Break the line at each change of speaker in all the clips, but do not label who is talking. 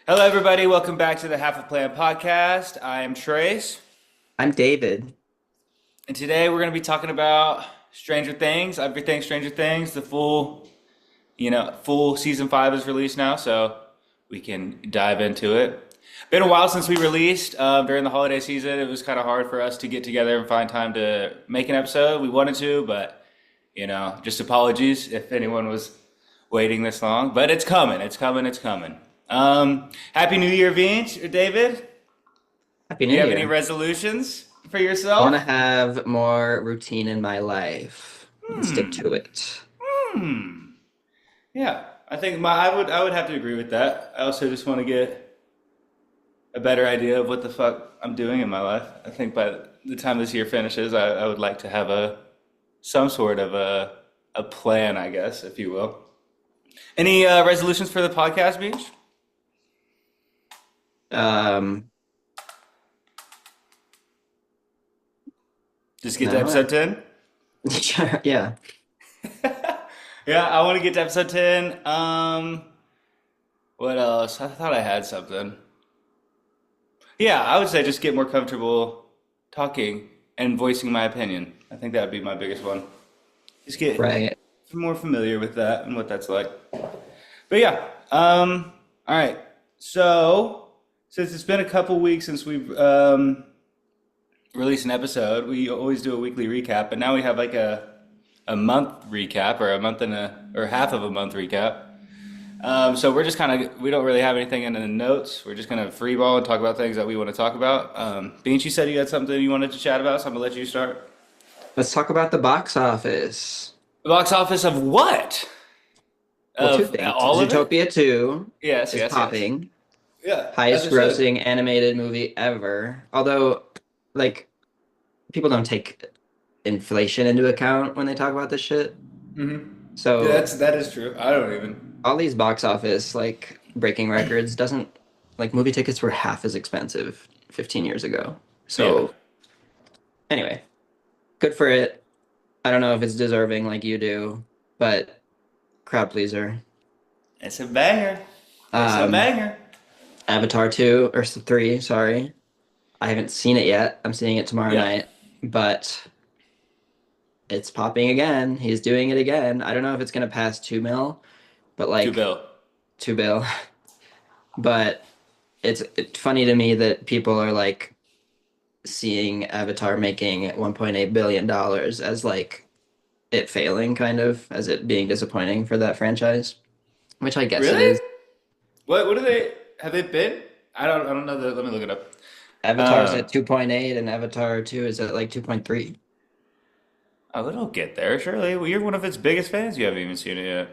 Hello, everybody. Welcome back to the Half a Plan podcast. I am Trace,
I'm David.
and today we're going to be talking about Stranger Things, everything Stranger Things. The full season 5 is released now, so we can dive into it. Been a while since we released during the holiday season. It was kind of hard for us to get together and find time to make an episode. We wanted to, but just apologies if anyone was waiting this long. But it's coming. It's coming. It's coming. Happy New Year, Vince or David.
Happy
Do
New
you have any
Year.
resolutions for
I want to
yourself?
have more routine in my life and stick to it.
Hmm. Yeah, I think I would have to agree with that. I also just want to get a better idea of what the fuck I'm doing in my life. I think by the time this year finishes, I would like to have some sort of a plan, I guess, if you will. Any resolutions for the podcast, Beach?
Um,
Just get to
no,
episode 10?
yeah.
Yeah, I want to get to episode 10. What else? I thought I had something. Yeah, I would say just get more comfortable talking and voicing my opinion. I think that would be my biggest one. Just get
Right.
more familiar with that and what that's like. But yeah, all right. So since it's been a couple weeks since we've released an episode, we always do a weekly recap, but now we have like a month recap or a month and a or half of a month recap. So we're just kind of we don't really have anything in the notes. We're just gonna freeball and talk about things that we want to talk about. Beans, you said you had something you wanted to chat about, so I'm gonna let you start.
Let's talk about the box office.
The box office of what?
Well, two
Of
things.
all of it?
Zootopia 2
Yes,
is
yes, yes.
popping.
Yeah, as
Highest
it should.
grossing animated movie ever. Although, like, people don't take inflation into account when they talk about this shit.
Hmm. Yeah,
So
that is true. I don't even.
all these box office like breaking records doesn't like movie tickets were half as expensive 15 years ago.
Yeah,
So anyway, good for it. I don't know if it's deserving like you do, but crowd pleaser.
it's a banger. It's a
Um,
banger.
Avatar 2 or 3, sorry. I haven't seen it yet. I'm seeing it tomorrow
Yeah,
night, but it's popping again. He's doing it again. I don't know if it's gonna pass 2 mil, but
two
like
bill.
2 bill. But it's funny to me that people are like seeing Avatar making $1.8 billion dollars as like it failing, kind of, as it being disappointing for that franchise, which I guess it
Really?
is.
What do they have they been? I don't know let me look it up.
Avatar's
Uh,
at 2.8 and Avatar 2 is at like 2.3.
oh, it'll get there, surely. Well, you're one of its biggest fans. You haven't even seen it yet.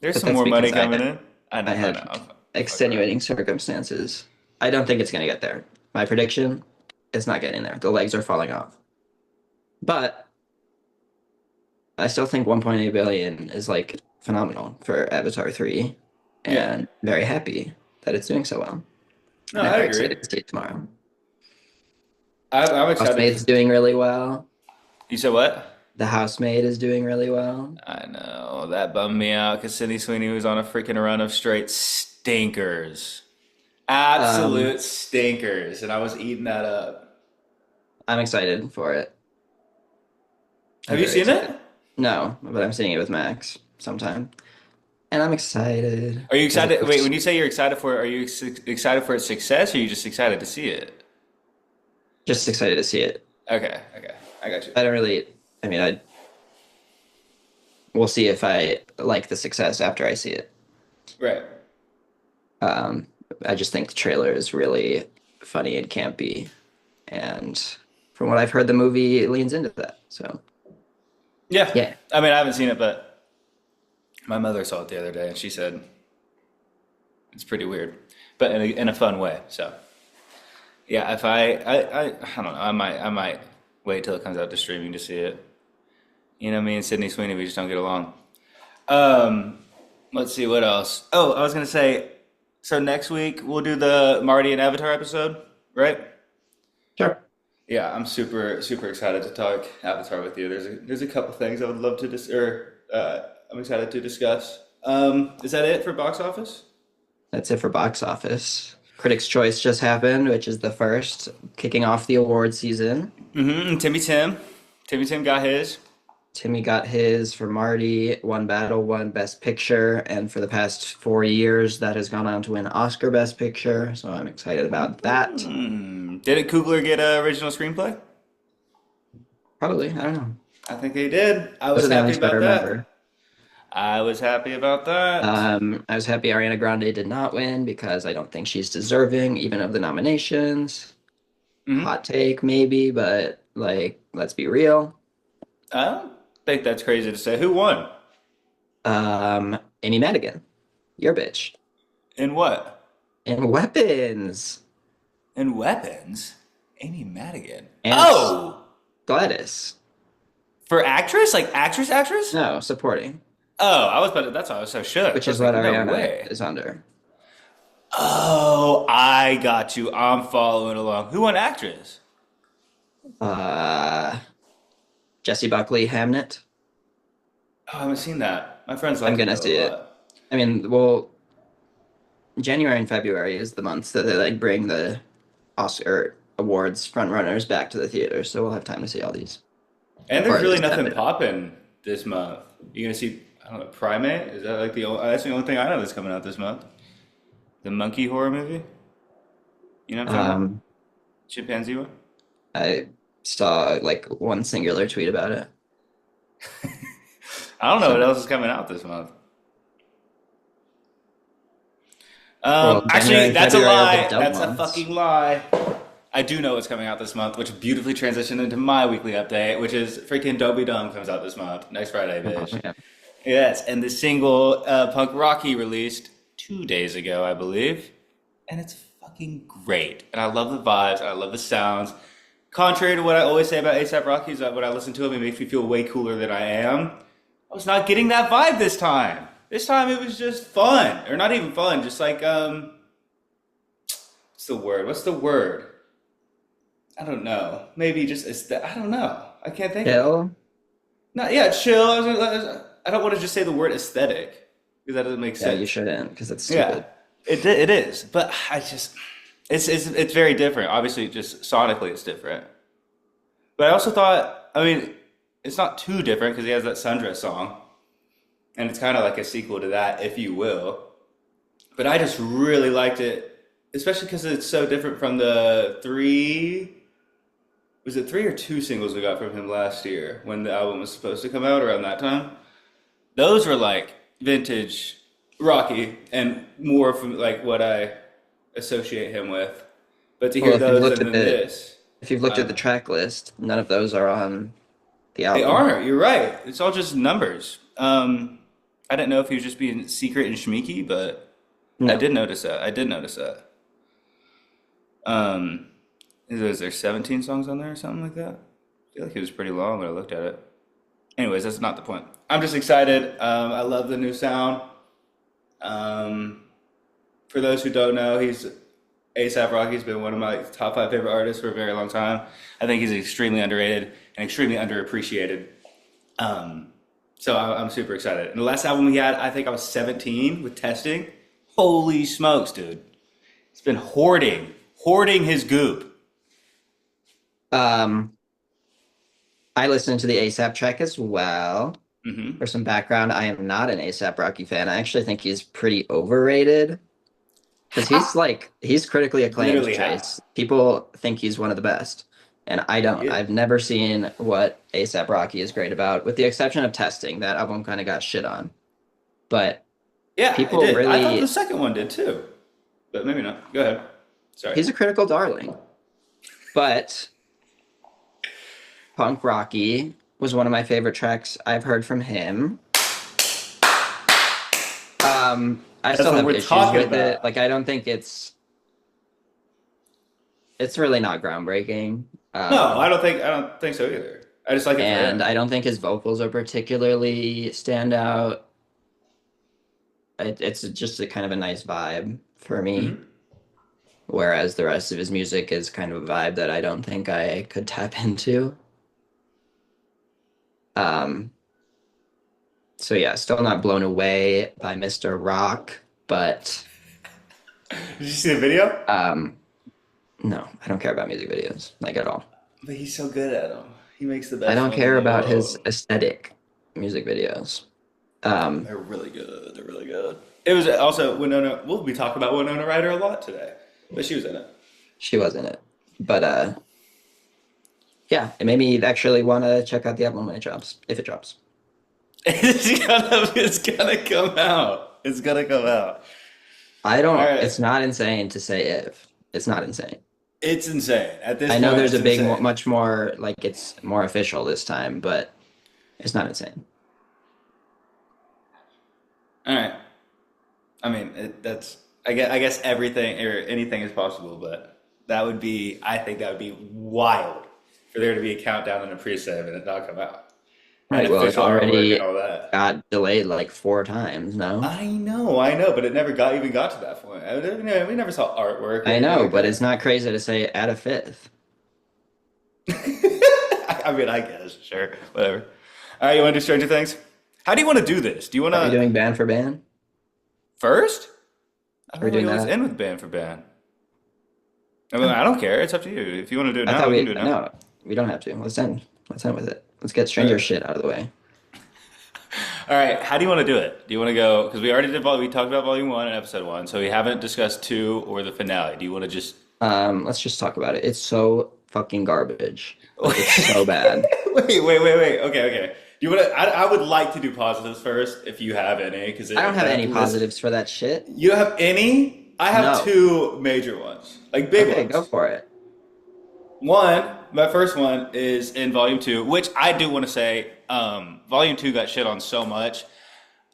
There's
But
some
that's
more money
because
coming in. I know,
I
I
have
know. Fuck around.
extenuating circumstances. I don't think it's going to get there. My prediction, it's not getting there. The legs are falling off. But I still think 1.8 billion is like phenomenal for Avatar 3
Yeah.
and very happy that it's doing so well.
No,
And I'm
I
very
agree.
excited to see it tomorrow.
I'm excited
Housemaid's
to.
doing really well.
You said what?
The Housemaid is doing really well.
I know that bummed me out because Sydney Sweeney was on a freaking run of straight stinkers,
Um,
absolute stinkers, and I was eating that up.
I'm excited for it.
Have
I'm
you
very
seen
excited.
it?
No, but I'm seeing it with Max sometime. And I'm excited
Are you
because it
excited? Wait,
looks
when you say you're excited for it, are you excited for its success, or are you just excited to see it?
just excited to see it.
Okay, okay, I got you.
I don't really, I mean, we'll see if I like the success after I see it.
Right.
Um, I just think the trailer is really funny and campy. And from what I've heard, the movie leans into that. So,
Yeah.
yeah.
I mean, I haven't seen it, but my mother saw it the other day, and she said it's pretty weird, but in a fun way. So, yeah, if I don't know, I might wait till it comes out to streaming to see it. Me and Sydney Sweeney, we just don't get along. Um, let's see what else. Oh, I was gonna say, so next week we'll do the Marty and Avatar episode, right?
Sure.
Yeah, I'm super excited to talk Avatar with you. There's a couple things I would love to I'm excited to discuss. Is that it for box office?
That's it for box office. Critics' Choice just happened, which is the first, kicking off the award season.
And Timmy Tim got his.
Timmy got his for Marty, One Battle, won Best Picture, and for the past 4 years, that has gone on to win Oscar Best Picture. So I'm excited about that.
Didn't Coogler get an original screenplay?
Probably, I don't know.
I think he did. I
Those
was
are the only
happy
two I
about
remember.
that. I was happy about that.
I was happy Ariana Grande did not win because I don't think she's deserving even of the nominations.
Hmm.
Hot take, maybe, but like, let's be real.
I don't think that's crazy to say. Who won?
Amy Madigan, your bitch.
In what?
And Weapons.
In weapons? Amy Madigan.
And
Oh!
Gladys.
For actress? Like actress, actress?
No, supporting,
Oh, I was about to, that's why I was so shook.
which
I
is
was
what
like, no
Ariana
way.
is under.
Oh, I got you. I'm following along. Who won actress?
Uh, Jessie Buckley, Hamnet.
Oh, I haven't seen that. My friends
I'm
like it
gonna
though a
see it.
lot.
I mean, well, January and February is the months that they like bring the Oscar awards front runners back to the theater, so we'll have time to see all these.
And
Or
there's
at
really
least have
nothing
it.
popping this month. You gonna see, I don't know, Primate? Is that like the only, that's the only thing I know that's coming out this month? The monkey horror movie? You know what I'm talking about?
Um,
Chimpanzee one?
I saw like one singular tweet about it.
I don't know what
So,
else is coming out this month.
well, January
Actually,
and
that's a
February are the
lie.
dumb
That's a
months.
fucking lie. I do know what's coming out this month, which beautifully transitioned into my weekly update, which is freaking Dobie Dumb comes out this month, next Friday,
Oh,
bitch.
yeah.
Yes, and the single Punk Rocky released 2 days ago, I believe, and it's fucking great. And I love the vibes, I love the sounds. Contrary to what I always say about ASAP Rocky, is that when I listen to him, it makes me feel way cooler than I am. I was not getting that vibe this time. This time it was just fun, or not even fun, just like what's the word? What's the word? I don't know. Maybe just I don't know. I can't think of it.
Hill?
Not yeah, chill. I don't want to just say the word aesthetic because that doesn't make
Yeah, you
sense.
shouldn't because it's
Yeah,
stupid.
it is. But I just it's very different. Obviously, just sonically it's different. But I also thought, I mean, it's not too different because he has that Sundress song, and it's kind of like a sequel to that, if you will. But I just really liked it, especially because it's so different from the three. Was it three or two singles we got from him last year when the album was supposed to come out around that time? Those were like vintage Rocky and more from like what I associate him with. But to
Well,
hear those and then this,
if you've looked at the
uh,
track list, none of those are on the
they
album.
aren't. You're right. It's all just numbers. I didn't know if he was just being secret and schmeeky, but I
No.
did notice that. I did notice that. Um, is there 17 songs on there or something like that? I feel like it was pretty long when I looked at it. Anyways, that's not the point. I'm just excited. I love the new sound. Um, for those who don't know, he's ASAP Rocky's been one of my top five favorite artists for a very long time. I think he's extremely underrated and extremely underappreciated. Um, I'm super excited. And the last album he had, I think I was 17 with Testing. Holy smokes, dude! He's been hoarding his goop.
Um, I listened to the ASAP track as well.
Hmm.
For some background, I am not an ASAP Rocky fan. I actually think he's pretty overrated because he's critically acclaimed,
Literally how?
Chase. People think he's one of the best, and I
He
don't.
is.
I've never seen what ASAP Rocky is great about, with the exception of Testing. That album kind of got shit on, but
Yeah, it
people
did. I thought the
really,
second one did too, but maybe not. Go ahead. Sorry.
he's a critical darling. But Punk Rocky was one of my favorite tracks I've heard from him. I
That's
still
what
have
we're
issues
talking
with it.
about.
Like, I don't think it's really not groundbreaking.
No,
Um,
I don't think so either. I just like it for
and
him.
I don't think his vocals are particularly stand out. It's just a kind of a nice vibe for me.
Hmm.
Whereas the rest of his music is kind of a vibe that I don't think I could tap into. Um, so yeah, still not blown away by Mr. Rock, but
Did you see the video?
Um, no, I don't care about music videos, like at all.
But he's so good at them. He makes the
I
best
don't
ones in
care
the
about his
world.
aesthetic music videos. Um,
They're really good. They're really good. It was also Winona. We'll be talking about Winona Ryder a lot today, but she was in it.
she was in it, but yeah, it made me actually want to check out the album when it drops, if it drops.
It's gonna come out. It's gonna come out.
I
All
don't.
right.
It's not insane to say if. It's not insane.
It's insane. At this
I know
point,
there's
it's
a big,
insane.
much more like it's more official this time, but it's not insane.
All right. I mean, that's. I guess everything or anything is possible, but that would be. I think that would be wild for there to be a countdown and a pre-save and it not come out and
Right. Well, it
official artwork and
already
all that.
got delayed like 4 times. No,
I know, but it never got to that point. We never saw artwork or
I
anything
know,
like
but it's
that.
not crazy to say at a fifth.
I mean, I guess sure, whatever. All right, you want to do Stranger Things? How do you want to do this? Do you want
Are we
to
doing band for band?
first? I
Are we
thought we
doing
always
that?
end with band for band. I mean, I don't care. It's up to you. If you want to do it
I
now,
thought
we can
we
do it now.
no, we don't have to. Let's end. Let's end with it. Let's get Stranger
Okay.
shit out of the way.
All right, how do you want to do it? Do you want to go? Because we already did. We talked about Volume One and Episode One, so we haven't discussed two or the finale. Do you want to just?
Let's just talk about it. It's so fucking garbage. Like it's so bad.
Wait. Okay. You want to? I would like to do positives first, if you have any, because
I don't have
that
any
list.
positives for that shit.
You don't have any? I have
No.
two major ones, like big
Okay, go
ones.
for it.
One, my first one is in Volume Two, which I do want to say, Volume Two got shit on so much.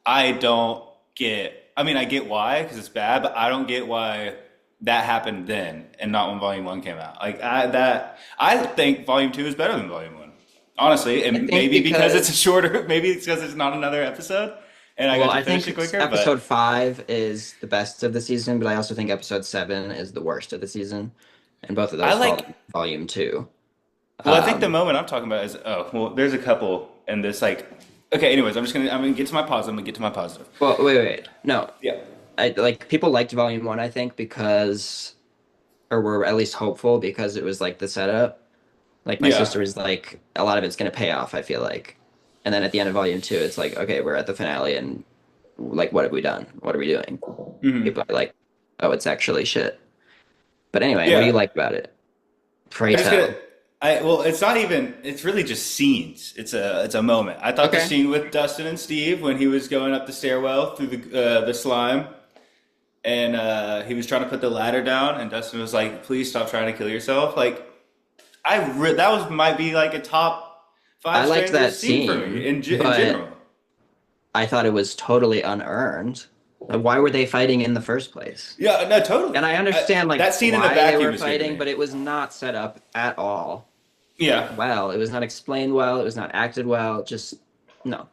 I don't get. I mean, I get why because it's bad, but I don't get why that happened then and not when Volume One came out. I think Volume Two is better than Volume One, honestly,
I
and
think
maybe because it's a
because
shorter, maybe it's because it's not another episode, and I
well,
got to
I
finish
think
it quicker.
episode
But
5 is the best of the season, but I also think episode 7 is the worst of the season, and both of
I
those fall
like.
in volume 2.
Well, I think the
Um,
moment I'm talking about is there's a couple and this like. Okay, anyways, I'm gonna get to my positive. I'm gonna get to my positive.
well, wait. No,
Yeah.
I like people liked volume 1, I think, because or were at least hopeful because it was like the setup. Like my
Yeah.
sister was like, a lot of it's gonna pay off, I feel like. And then at the end of volume 2, it's like, okay, we're at the finale and like what have we done? What are we doing?
Hmm.
People are like, oh, it's actually shit. But anyway, what do you
Yeah.
like about it? Pray
I just
tell.
get. Well, it's not even. It's really just scenes. It's a moment. I thought the
Okay.
scene with Dustin and Steve when he was going up the stairwell through the slime and he was trying to put the ladder down and Dustin was like, "Please stop trying to kill yourself." Like that was might be like a top
I
five
liked that
strangers scene for me
scene,
in
but
general.
I thought it was totally unearned. Like, why were they fighting in the first place?
Yeah, no, totally.
And I understand like
That scene in the
why they
vacuum
were
was good to
fighting,
me.
but it was not set up at all
Yeah.
well. It was not explained well. It was not acted well. Just no.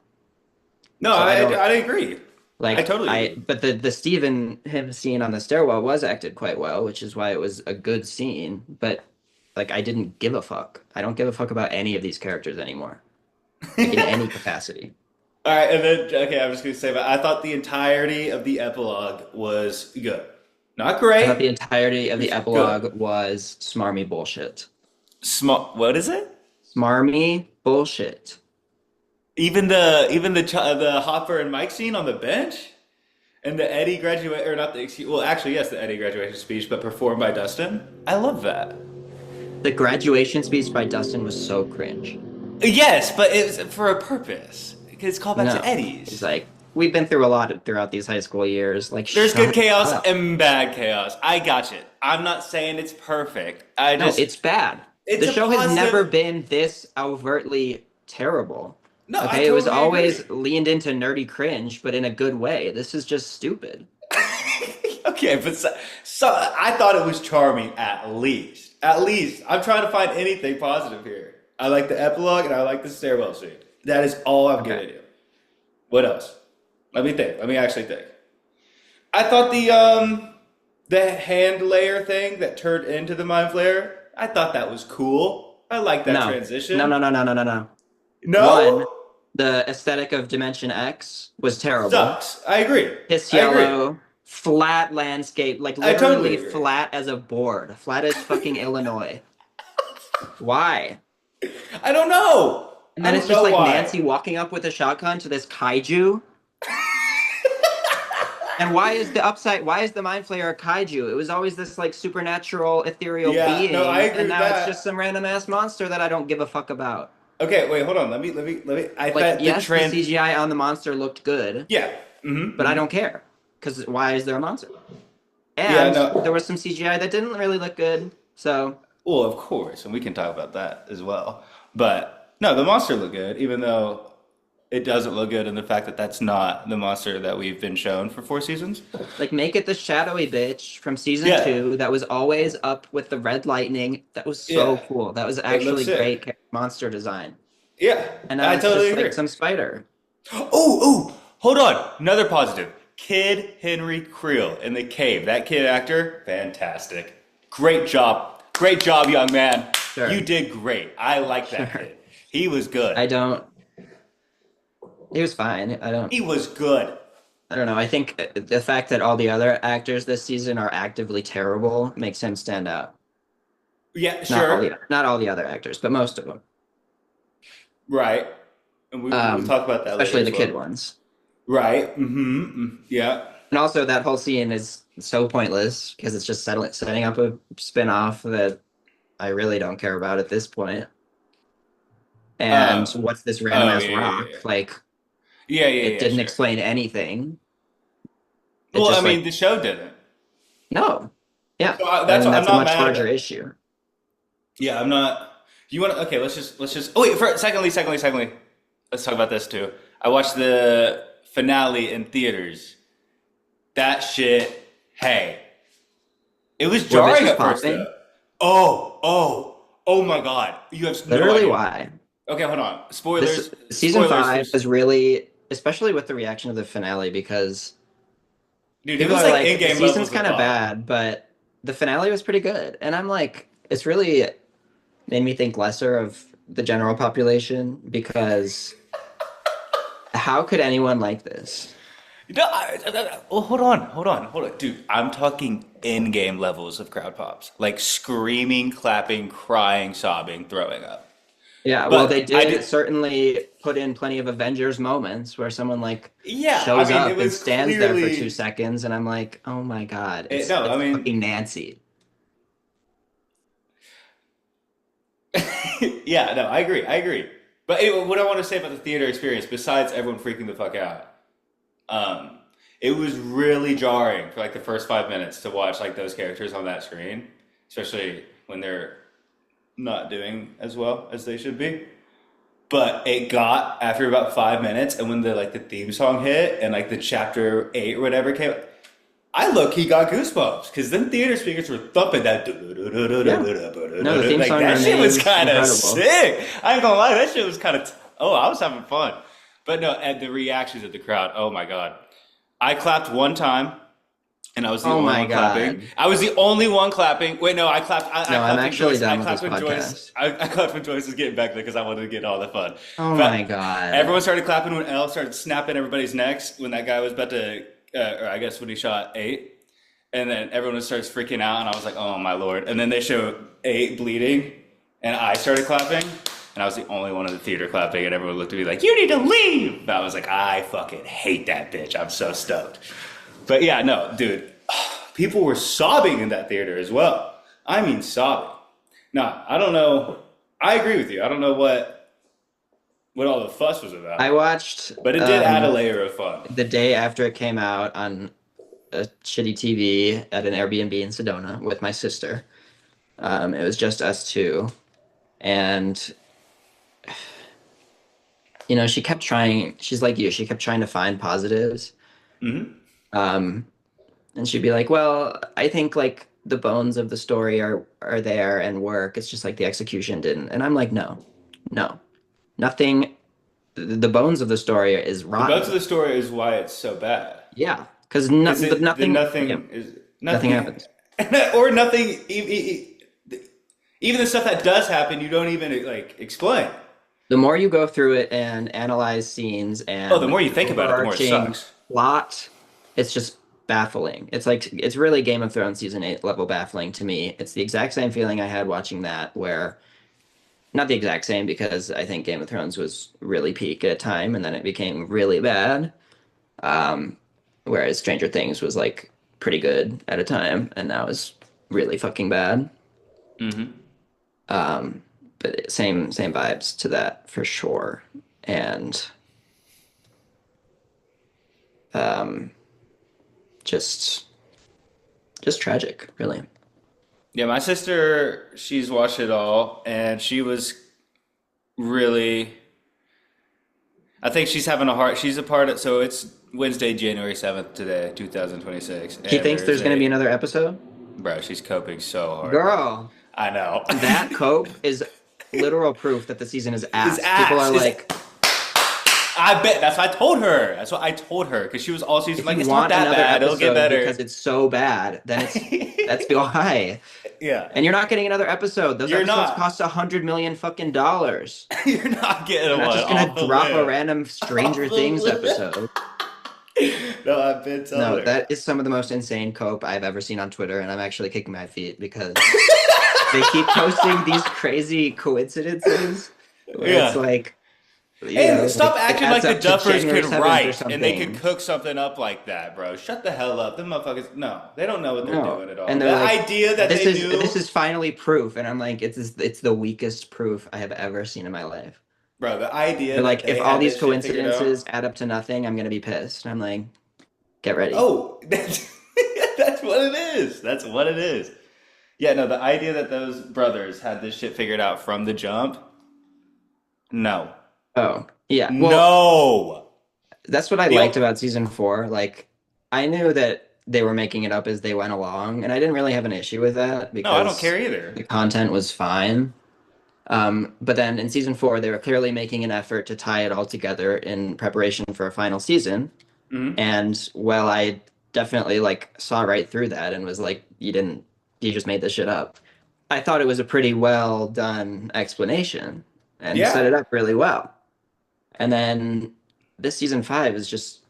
No,
So I don't
I agree. I
like
totally
I
agree.
but the Stephen him scene on the stairwell was acted quite well, which is why it was a good scene. But like I didn't give a fuck. I don't give a fuck about any of these characters anymore. Like in any capacity.
All right, and then okay, I'm just gonna say, but I thought the entirety of the epilogue was good, not
I thought
great.
the entirety of
It
the
was good.
epilogue was smarmy bullshit.
Small. What is it?
Smarmy bullshit.
Even the Hopper and Mike scene on the bench, and the Eddie graduate or not the excuse. Well, actually, yes, the Eddie graduation speech, but performed by Dustin. I love that.
The graduation speech by Dustin was so cringe.
Yes, but it was for a purpose. It's called back to
No. He's
Eddie's.
like, we've been through a lot throughout these high school years. Like,
There's good
shut
chaos
up.
and bad chaos. I got you. I'm not saying it's perfect. I
No,
just
it's bad.
it's
The
a
show has never
positive.
been this overtly terrible.
No, I
Okay, it was
totally agree.
always leaned into nerdy cringe, but in a good way. This is just stupid.
Okay, but so I thought it was charming at least. At least I'm trying to find anything positive here. I like the epilogue and I like the stairwell scene. That is all I'm
Okay.
giving you. What else? Let me think. Let me actually think. I thought the hand layer thing that turned into the mind flayer. I thought that was cool. I like that
No. No,
transition.
no, no, no, no, no, no. One,
No,
the aesthetic of Dimension X was terrible.
sucks. I agree.
Piss
I agree.
yellow. flat landscape, like
I totally
literally
agree.
flat as a board, flat as fucking Illinois. Why?
I don't know.
And
I
then it's
don't
just
know
like
why.
Nancy walking up with a shotgun to this kaiju. And why is the upside? Why is the mind flayer a kaiju? It was always this like supernatural, ethereal
Yeah, no, I
being,
agree
and
with
now it's just
that.
some random ass monster that I don't give a fuck about.
Okay, wait, hold on. Let me. I
Like,
thought the
yes, the
trans.
CGI on the monster looked good,
Yeah.
but I don't care because why is there a monster?
Yeah,
And there
no.
was some CGI that didn't really look good. So,
Well, of course, and we can talk about that as well. But no, the monster looked good, even though it doesn't look good in the fact that that's not the monster that we've been shown for 4 seasons.
like, make it the shadowy bitch from season
Yeah,
2 that was always up with the red lightning. That was so
yeah,
cool. That was
it looks
actually
sick.
great monster design.
Yeah,
And now
I
it's
totally
just like
agree.
some spider.
Oh, oh, hold on. Another positive. Kid Henry Creel in the cave. That kid actor, fantastic. Great job. Great job, young man. You
Sure,
did great. I like that
sure.
kid. He was good.
I don't. He was fine.
He was good.
I don't know. I think the fact that all the other actors this season are actively terrible makes him stand out.
Yeah, sure.
Not all the other actors, but most of them.
Right. And we'll talk about that later
Especially
as
the kid
well.
ones.
Right. Mm-hmm. Yeah.
And also, that whole scene is so pointless because it's just setting up a spin-off that I really don't care about at this point. And
Oh.
what's this random
Oh,
ass
yeah, yeah, yeah.
rock? Like,
Yeah, yeah,
it
yeah,
didn't
sure.
explain anything. It
Well, I
just
mean,
like,
the show didn't.
no. Yeah.
So that's
And
I'm
that's a
not
much
mad
larger
about.
issue.
Yeah, I'm not. You want to? Okay, let's just. Oh wait, secondly. Let's talk about this too. I watched the finale in theaters. That shit. Hey, it was
Were
jarring
bitches
at first
popping?
though. Oh my God! You have no
Literally,
idea.
why?
Okay, hold on.
This
Spoilers.
season
Spoilers.
5
There's
is really, especially with the reaction of the finale, because
dude. It
people
was
are
like
like, the
in-game
season's
levels of
kind of
pop.
bad, but the finale was pretty good. And I'm like, it's really made me think lesser of the general population because how could anyone like this?
No, oh, hold on, dude. I'm talking in-game levels of crowd pops, like screaming, clapping, crying, sobbing, throwing up.
Yeah, well, they
But I
did
did,
certainly put in plenty of Avengers moments where someone like
yeah. I
shows
mean, it
up and
was
stands there for 2 seconds,
clearly,
and I'm like, oh my God,
no. I
it's
mean,
fucking Nancy.
yeah, no, I agree. But anyway, what I want to say about the theater experience, besides everyone freaking the fuck out, um, it was really jarring for like the first 5 minutes to watch like those characters on that screen, especially when they're not doing as well as they should be. But it got after about 5 minutes, and when the theme song hit and like the chapter 8 or whatever came, I look he got goosebumps because then theater speakers were thumping that
Yeah. No, the theme
like
song
that shit was
remains
kind of
incredible.
sick. I ain't gonna lie, that shit was kind of oh, I was having fun. But no, and the reactions of the crowd, oh my God. I clapped one time and I was the
Oh
only
my
one clapping.
God.
I was the only one clapping. Wait, no, I clapped. I
No, I'm
clapped when
actually
Joyce. I
done with
clapped
this
when Joyce.
podcast.
I clapped when Joyce was getting back there because I wanted to get all the fun.
Oh my
But
God.
everyone started clapping when Elle started snapping everybody's necks when that guy was about to, or I guess when he shot 8. And then everyone starts freaking out, and I was like, "Oh my Lord!" And then they show 8 bleeding, and I started clapping, and I was the only one in the theater clapping, and everyone looked at me like, "You need to leave!" And I was like, "I fucking hate that bitch. I'm so stoked." But yeah, no, dude, people were sobbing in that theater as well. I mean, sobbing. Now, I don't know. I agree with you. I don't know what all the fuss was about,
I watched
but it did add a layer of fun.
the day after it came out on a shitty TV at an Airbnb in Sedona with my sister. It was just us two. And, she kept trying, she's like you, she kept trying to find positives.
Hmm.
Um, and she'd be like, well, I think like the bones of the story are there and work. It's just like the execution didn't. And I'm like, no, nothing. The bones of the story is
The bones of
rotten.
the story is why it's so bad.
Yeah, because
Because the
nothing, yeah,
nothing is
nothing
nothing,
happens.
or nothing. Even the stuff that does happen, you don't even like explain.
The more you go through it and analyze scenes
Oh, the
and
more you think about it, the more it
overarching
sucks.
plot, it's just baffling. It's like it's really Game of Thrones season 8 level baffling to me. It's the exact same feeling I had watching that, where not the exact same because I think Game of Thrones was really peak at a time and then it became really bad. Um, Whereas Stranger Things was like pretty good at a time and now is really fucking bad.
Hmm.
Um, but same vibes to that for sure. And um, just just tragic, really.
Yeah, my sister, she's watched it all, and she was really. I think she's having a hard. She's a part of. So it's Wednesday, January 7th today, 2026,
He
and
thinks
there's
there's going to be
a.
another episode.
Bro, she's coping so hard.
Girl,
I know.
that cope is literal proof that the season is
Is
ass. People
ass.
are like,
I bet. That's what I told her. That's what I told her because she was all season
if
like,
you
it's not
want
that
another
bad. It'll get
episode
better.
because it's so bad, then that's why.
Yeah.
And you're not getting another episode. Those
You're
episodes
not.
cost $100 million fucking dollars.
You're not getting
You're not
one
just
off
gonna
the
drop a
lip.
random Stranger
Off the
Things
lip.
episode.
No, I've been telling
No,
her.
that is some of the most insane cope I've ever seen on Twitter, and I'm actually kicking my feet because they keep posting these crazy coincidences where it's
Yeah.
like, you
Hey,
know,
stop
like, it
acting like
adds
the
up to
Duffers
January
could
7th or
write and they could
something.
cook something up like that, bro. Shut the hell up. Them motherfuckers, no, they don't know what they're
No,
doing at all.
and
The
they're like,
idea that they knew,
this is finally proof, and I'm like, it's the weakest proof I have ever seen in my life.
bro, the idea
They're
that
like,
they
if all
had
these
this shit figured out.
coincidences add up to nothing, I'm gonna be pissed. I'm like, get ready.
Oh, that's what it is. That's what it is. Yeah, no, the idea that those brothers had this shit figured out from the jump, no.
Oh, yeah. Well,
No.
that's what I
The
liked
o-
about season 4. Like, I knew that they were making it up as they went along, and I didn't really have an issue with that
No, I don't
because
care either.
the content was fine. But then in season 4, they were clearly making an effort to tie it all together in preparation for a final season.
Hmm.
And well, I definitely like saw right through that and was like, you just made this shit up. I thought it was a pretty well done explanation and set
Yeah.
it up really well. And then this season 5 is just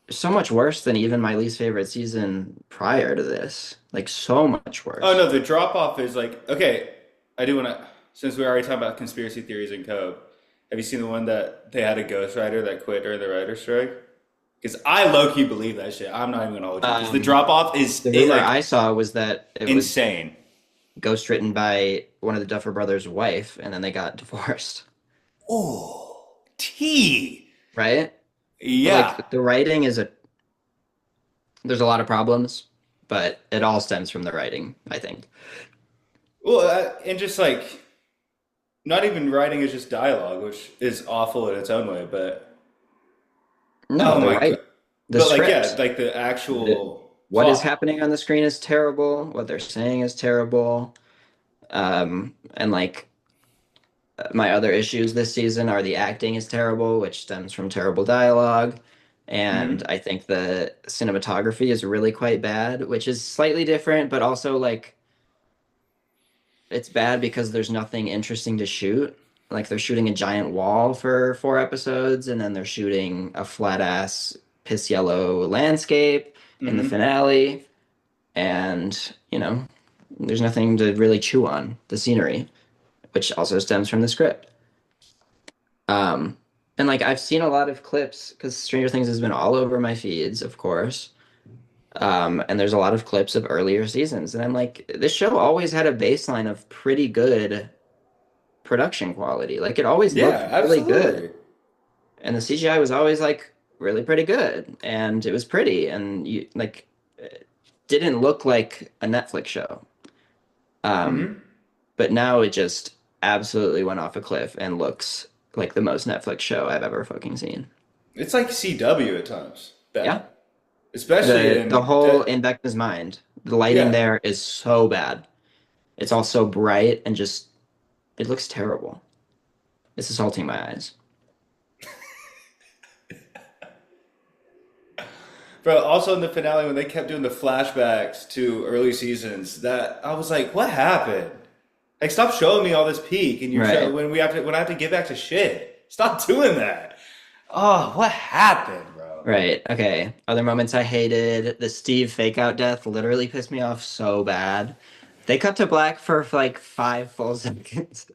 so much worse than even my least favorite season prior to this. Like so much
Oh
worse.
no, the drop off is like okay. I do want to since we already talked about conspiracy theories and code. Have you seen the one that they had a ghostwriter that quit during the writer's strike? Because I low key believe that shit. I'm not even gonna hold you. Because the
Um,
drop off is
the rumor
like
I saw was that it was
insane.
ghostwritten by one of the Duffer Brothers' wife, and then they got divorced,
Oh, T.
right? But
Yeah.
like the writing there's a lot of problems, but it all stems from the writing, I think.
Well, and just like not even writing is just dialogue, which is awful in its own way. But
No,
oh
the
my
right,
god.
the
But like yeah,
script,
like the
the,
actual
what is
plot.
happening on the screen is terrible. What they're saying is terrible. And like my other issues this season are the acting is terrible, which stems from terrible dialogue. And
Hmm.
I think the cinematography is really quite bad, which is slightly different, but also like it's bad because there's nothing interesting to shoot. Like they're shooting a giant wall for 4 episodes, and then they're shooting a flat ass piss yellow landscape in the
Hmm.
finale. And, there's nothing to really chew on the scenery, which also stems from the script. Um, and like I've seen a lot of clips because Stranger Things has been all over my feeds, of course. And there's a lot of clips of earlier seasons, and I'm like, this show always had a baseline of pretty good production quality. Like it always looked
Yeah,
really good,
absolutely.
and the CGI was always like really pretty good, and it was pretty, and you like it didn't look like a Netflix show. Um,
Hmm.
but now it just absolutely went off a cliff and looks like the most Netflix show I've ever fucking seen.
It's like CW at times.
Yeah.
Bad. Especially
The
in
whole in Vecna's mind, the lighting
yeah.
there is so bad. It's all so bright and just it looks terrible. It's assaulting my eyes.
Bro, also in the finale when they kept doing the flashbacks to early seasons, that I was like, what happened? Like stop showing me all this peak and you're
Right.
when I have to get back to shit. Stop doing that. Oh, what happened, bro?
Right. Okay. Other moments I hated. The Steve fake out death literally pissed me off so bad. They cut to black for like 5 full seconds.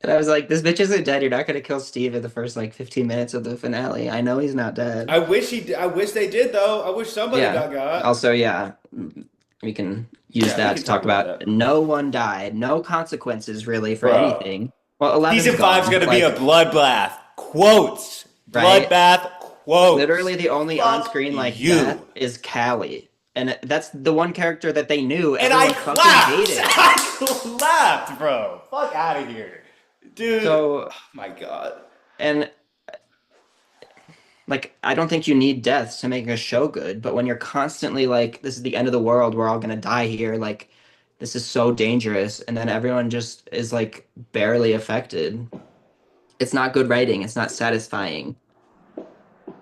And I was like, this bitch isn't dead. You're not gonna kill Steve in the first like 15 minutes of the finale. I know he's not dead.
I wish they did though. I wish somebody
Yeah.
got.
Also, yeah, we can use
Yeah, we
that
can
to
talk
talk
about
about
that,
no one died, no consequences really for
bro.
anything. Well, Eleven's
Season five's
gone.
gonna be a
Like,
bloodbath. Quotes.
right?
Bloodbath
Literally
quotes.
the only
Fuck
on-screen like death
you.
is Callie. And that's the one character that they knew
And I
everyone fucking
clapped.
hated.
I clapped, bro. Fuck out of here, dude.
So,
Oh my god.
and like, I don't think you need deaths to make a show good, but when you're constantly like, this is the end of the world, we're all gonna die here, like, this is so dangerous, and then everyone just is like barely affected. It's not good writing, it's not satisfying.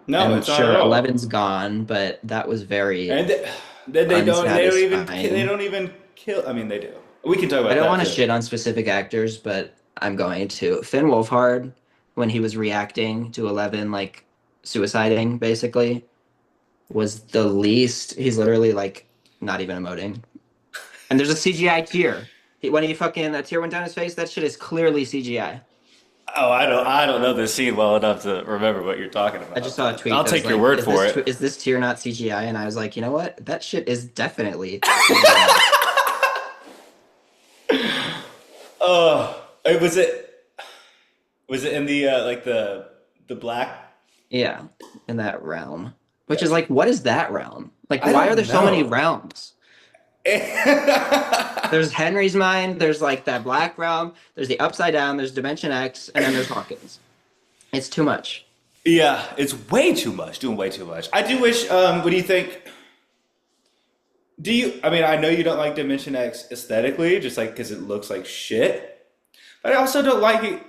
No,
And
it's not at
sure,
all.
Eleven's gone, but that was very
And then they
unsatisfying.
don't even kill. I mean, they do. We can talk
I
about
don't
that
want to
too.
shit on specific actors, but I'm going to. Finn Wolfhard, when he was reacting to Eleven, like suiciding, basically, was the least. He's literally like not even emoting. And there's a CGI tear. When he fucking that tear went down his face, that shit is clearly CGI.
Oh, I don't know this scene well enough to remember what you're talking
I just
about,
saw a
but
tweet
I'll
that was
take your
like,
word for it.
is this tear not CGI?" And I was like, you know what? That shit is definitely CGI.
Oh, was it in the like the black?
Yeah, in that realm. Which is like, what is that realm? Like,
I
why are there
don't
so many
know.
realms? There's Henry's mind, there's like that black realm, there's the upside down, there's Dimension X, and then there's Hawkins. It's too much.
Yeah, it's way too much. Doing way too much. I do wish. What do you think? Do you? I mean, I know you don't like Dimension X aesthetically, just like because it looks like shit. But I also don't like it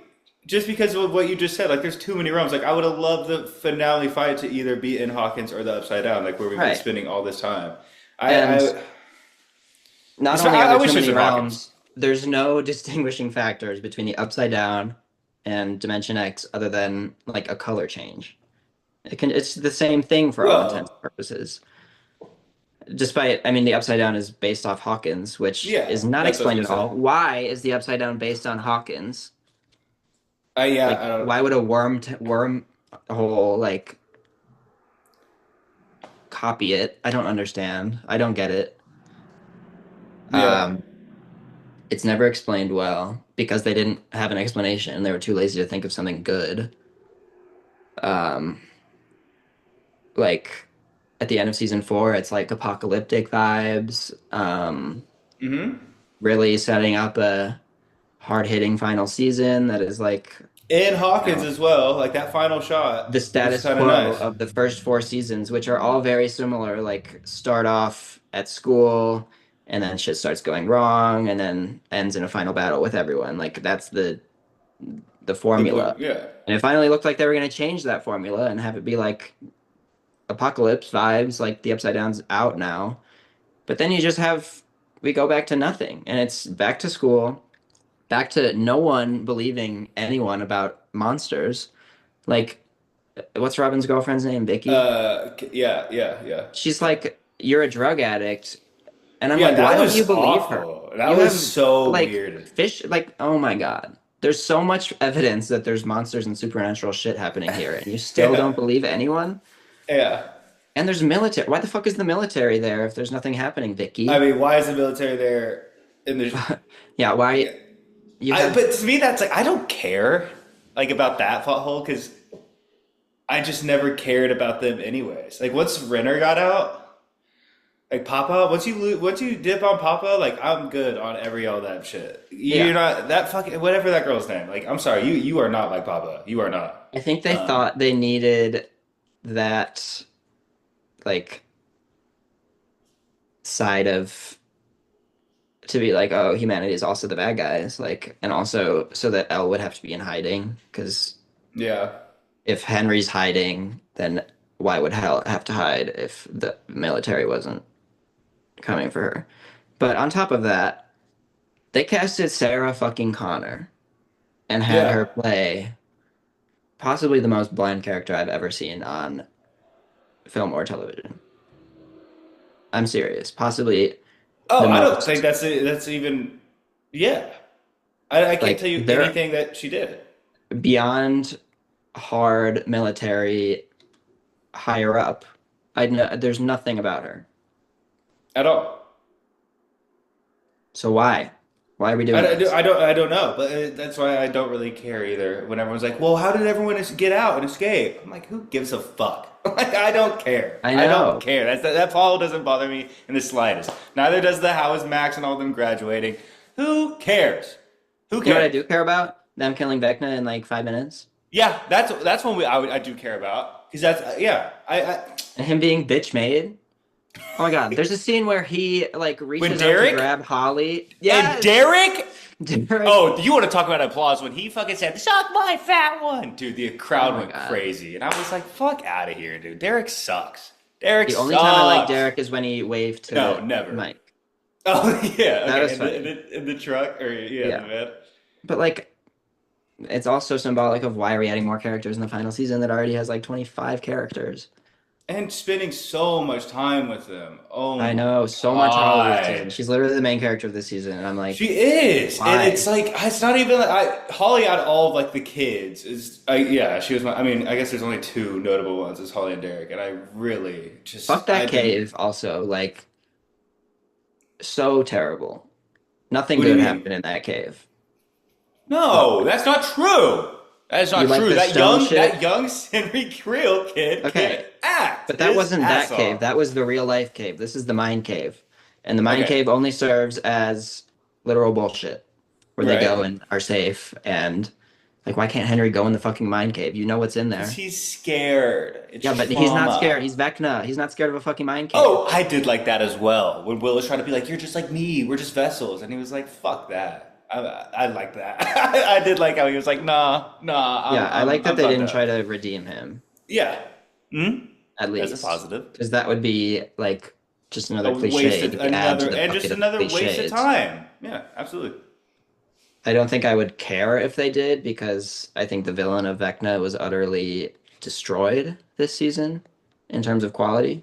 just because of what you just said. Like, there's too many realms. Like, I would have loved the finale fight to either be in Hawkins or the Upside Down, like where we've been
Right.
spending all this time.
And
I
not only are
I
there
wish
too
it was
many
in Hawkins.
realms, there's no distinguishing factors between the upside down and Dimension X other than like a color change. It's the same thing for all intents and
Well,
purposes. Despite, I mean, the upside down is based off Hawkins, which
yeah,
is not
that's what I
explained
was
at
gonna
all.
say.
Why is the upside down based on Hawkins?
Yeah,
Like,
I don't.
why would a worm hole like copy it? I don't understand. I don't get it.
Yeah.
Um, it's never explained well because they didn't have an explanation. They were too lazy to think of something good. Um, like at the end of season 4, it's like apocalyptic vibes.
Mm-hmm.
Really setting up a hard-hitting final season that is like,
And
you
Hawkins
know,
as well. Like that final
the
shot was
status
kind of
quo
nice.
of the first 4 seasons, which are all very similar. Like start off at school, and then shit starts going wrong, and then ends in a final battle with everyone. Like that's the
The
formula.
book, yeah.
And it finally looked like they were going to change that formula and have it be like apocalypse vibes, like the Upside Down's out now. But then you just have we go back to nothing, and it's back to school, back to no one believing anyone about monsters. Like, what's Robin's girlfriend's name? Vicky.
Yeah, yeah, yeah.
She's like, you're a drug addict, and I'm
Yeah,
like, why
that
don't you
was
believe her?
awful. That
You
was
have
so
like
weird.
fish, like, oh my God. There's so much evidence that there's monsters and supernatural shit happening here, and you still
Yeah,
don't believe anyone?
yeah.
And there's military. Why the fuck is the military there if there's nothing happening,
I
Vicky?
mean, why is the military there in the?
Yeah,
Yeah.
why you have
But to me, that's like I don't care like about that hole because I just never cared about them anyways. Like once Renner got out, like Papa, once you dip on Papa, like I'm good on every all that shit. You're
yeah.
not that fucking whatever that girl's name. Like I'm sorry, you are not like Papa. You are not.
I think they
Um,
thought they needed that like side of to be like, oh, humanity is also the bad guys, like, and also so that Elle would have to be in hiding because
yeah,
if Henry's hiding, then why would Hell have to hide if the military wasn't coming for her? But on top of that, they casted Sarah fucking Connor and had her
yeah.
play possibly the most bland character I've ever seen on film or television. I'm serious. Possibly
Oh,
the
I don't think
most
that's even. Yeah, I can't tell
like
you
they're
anything that she did
beyond hard military higher up. I know there's nothing about her.
at all.
So why? Why are we doing this?
I don't know, but that's why I don't really care either. When everyone's like, "Well, how did everyone get out and escape?" I'm like, "Who gives a fuck?" Like, I don't care.
I
I don't
know.
care. That Paul doesn't bother me in the slightest. Neither does the how is Max and all of them graduating. Who cares? Who
You know what I
cares?
do care about? Them killing Vecna in like 5 minutes.
Yeah, that's one I do care about because that's yeah. I
And him being bitch made. Oh my God. There's a scene where he like
when
reaches out to
Derek
grab Holly.
and
Yes!
Derek.
Derek.
Oh, you want to talk about applause when he fucking said, "Suck my fat one," dude? The
Oh
crowd
my
went
God.
crazy, and I was like, "Fuck out of here, dude." Derek sucks. Derek
The only time I like
sucks.
Derek is when he waved
No,
to
never.
Mike.
Oh yeah,
That
okay.
was funny.
In the truck or yeah, in the
Yeah.
van.
But like it's also symbolic of why are we adding more characters in the final season that already has like 25 characters.
And spending so much time with them. Oh
I
my
know so much Holly this season.
god.
She's literally the main character of this season, and I'm
She
like,
is, and it's
why?
like it's not even like Holly out of all of like the kids is yeah she was my I mean I guess there's only two notable ones is Holly and Derek and I really
Fuck
just I
that
didn't.
cave also, like so terrible. Nothing
What do you
good
mean?
happened in that cave.
No, that's not true. That is
You
not
like
true.
the stone
That
shit?
young Henry Creel kid can
Okay.
act
But that
his
wasn't
ass
that cave.
off.
That was the real life cave. This is the mind cave. And the mind
Okay,
cave only serves as literal bullshit where they
right?
go and are safe. And like, why can't Henry go in the fucking mind cave? You know what's in
Because
there.
he's scared. It's
Yeah, but he's not scared.
trauma.
He's Vecna. He's not scared of a fucking mind cave.
Oh, I did like that as well. When Will was trying to be like, "You're just like me. We're just vessels," and he was like, "Fuck that." I like that. I did like how he was like, "Nah, nah.
Yeah, I like that
I'm
they
fucked
didn't try
up."
to redeem him,
Yeah. Hmm.
at
That's a
least.
positive.
Because that would be like just
A
another
waste
cliche
of
to add to
another
the
and just
bucket of
another waste of
cliches.
time. Yeah, absolutely.
I don't think I would care if they did because I think the villain of Vecna was utterly destroyed this season in terms of quality.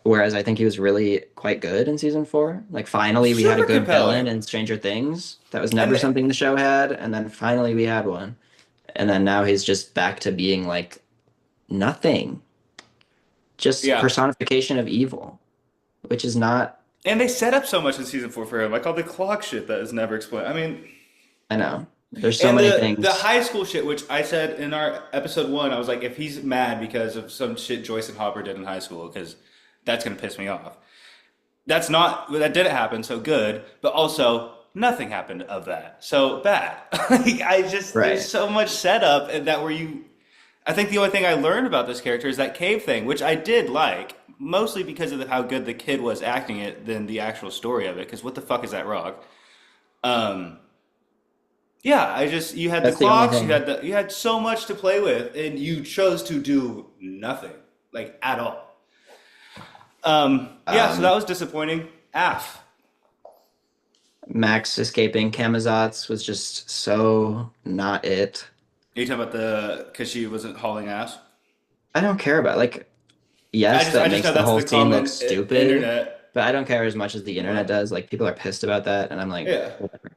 Whereas I think he was really quite good in season 4. Like finally we had a
Super
good villain
compelling.
in Stranger Things. That was
And
never
the,
something the show had, and then finally we had one. And then now he's just back to being like nothing. Just
yeah.
personification of evil, which is not,
And they set up so much in season four for him, like all the clock shit that is never explained. I mean,
I know. There's so
and
many
the
things.
high school shit, which I said in our episode one, I was like, if he's mad because of some shit Joyce and Hopper did in high school, because that's gonna piss me off. That didn't happen, so good. But also, nothing happened of that, so bad. Like I just there's
Right.
so much setup, and that where you. I think the only thing I learned about this character is that cave thing, which I did like, mostly because of how good the kid was acting it than the actual story of it. Because what the fuck is that rock? Um, yeah, I just you had the
That's the only
clocks,
thing.
you had so much to play with, and you chose to do nothing, like at all. Yeah, so that
Um,
was disappointing. Af.
Max escaping Camazotz was just so not it.
Are you talking about the because she wasn't hauling ass?
I don't care about like yes,
I
that
just
makes
know
the
that's
whole
the
scene look
common
stupid,
internet.
but I don't care as much as the internet
What?
does. Like people are pissed about that, and I'm like,
Yeah,
whatever.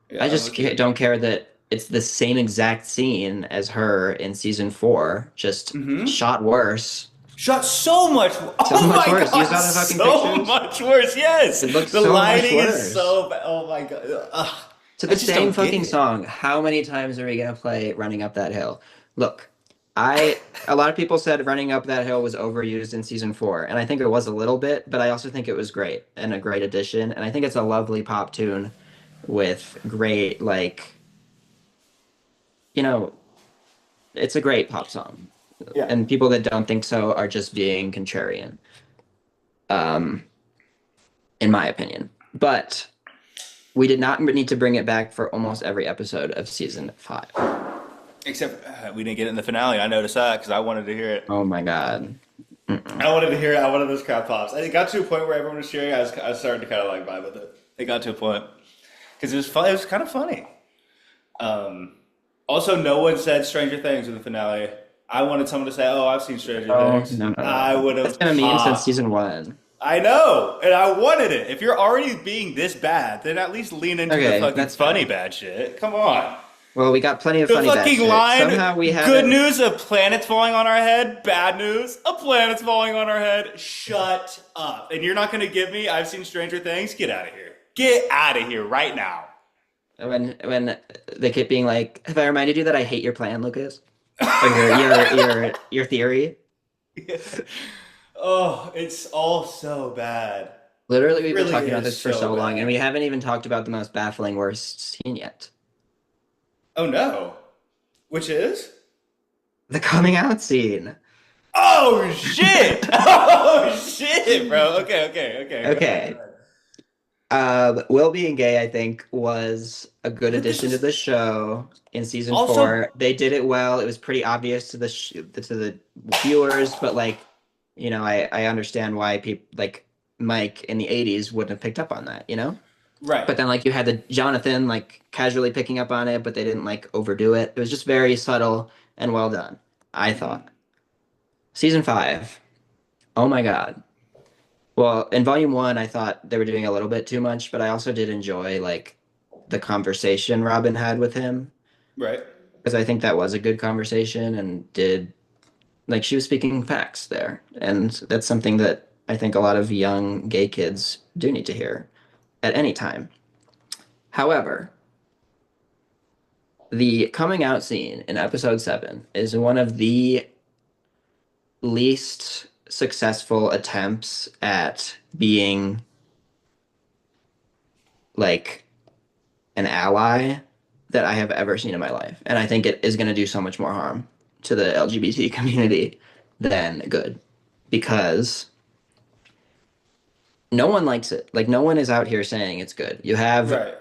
yeah,
I
I'm
just
with you.
don't care that it's the same exact scene as her in season 4, just
Mm-hmm.
shot worse.
Shot so much.
So
Oh
much
my
worse. You
god,
saw the fucking
so
pictures?
much worse. Yes,
It looks
the
so much
lighting is
worse.
so bad. Oh my god. Ugh.
To
I
the
just
same
don't get
fucking
it.
song. How many times are we gonna play Running Up That Hill? Look, I a lot of people said Running Up That Hill was overused in season 4, and I think it was a little bit, but I also think it was great and a great addition, and I think it's a lovely pop tune with great like, you know, it's a great pop song.
Yeah.
And people that don't think so are just being contrarian, um, in my opinion. But we did not need to bring it back for almost every episode of season 5.
Except we didn't get it in the finale. I noticed that because I wanted to hear it.
Oh my God. Mm-mm.
I wanted to hear it. I wanted those crowd pops. And it got to a point where everyone was cheering. I was starting to kind of like vibe with it. It got to a point because it was fun. It was kind of funny. Um, Also, no one said Stranger Things in the finale. I wanted someone to say, "Oh, I've seen Stranger
Oh,
Things."
no, no, no,
I
no.
would
That's
have
been a meme since
popped.
season one.
I know, and I wanted it. If you're already being this bad, then at least lean into the
Okay,
fucking
that's
funny
fair.
bad shit. Come on.
Well, we got plenty of
The
funny bad
fucking
shit.
line,
Somehow we
good
haven't.
news, a planet's falling on our head. Bad news, a planet's falling on our head. Shut up. And you're not going to give me, I've seen Stranger Things? Get out of here. Get out of here right now.
When they keep being like, "Have I reminded you that I hate your plan, Lucas, or your theory?"
Oh, it's all so bad.
Literally,
It
we've been
really
talking about
is
this for
so
so long, and
bad.
we haven't even talked about the most baffling worst scene yet.
Oh no. Which is?
The coming out scene.
Oh shit! Oh shit, bro. Okay, okay, okay. Go ahead, go
Okay.
ahead.
Will being gay, I think, was a good
But this
addition to
is
the show in season
also
four. They did it well. It was pretty obvious to the viewers, but like, I understand why people like Mike in the '80s wouldn't have picked up on that, you know?
right.
But then like you had the Jonathan like casually picking up on it, but they didn't like overdo it. It was just very subtle and well done, I
Hmm.
thought. Season five. Oh my God. Well, in volume one, I thought they were doing a little bit too much, but I also did enjoy like the conversation Robin had with him
Right.
because I think that was a good conversation and did like she was speaking facts there. And that's something that I think a lot of young gay kids do need to hear at any time. However, the coming out scene in episode seven is one of the least successful attempts at being like an ally that I have ever seen in my life. And I think it is going to do so much more harm to the LGBT community than good because no one likes it. Like, no one is out here saying it's good. You have
Right.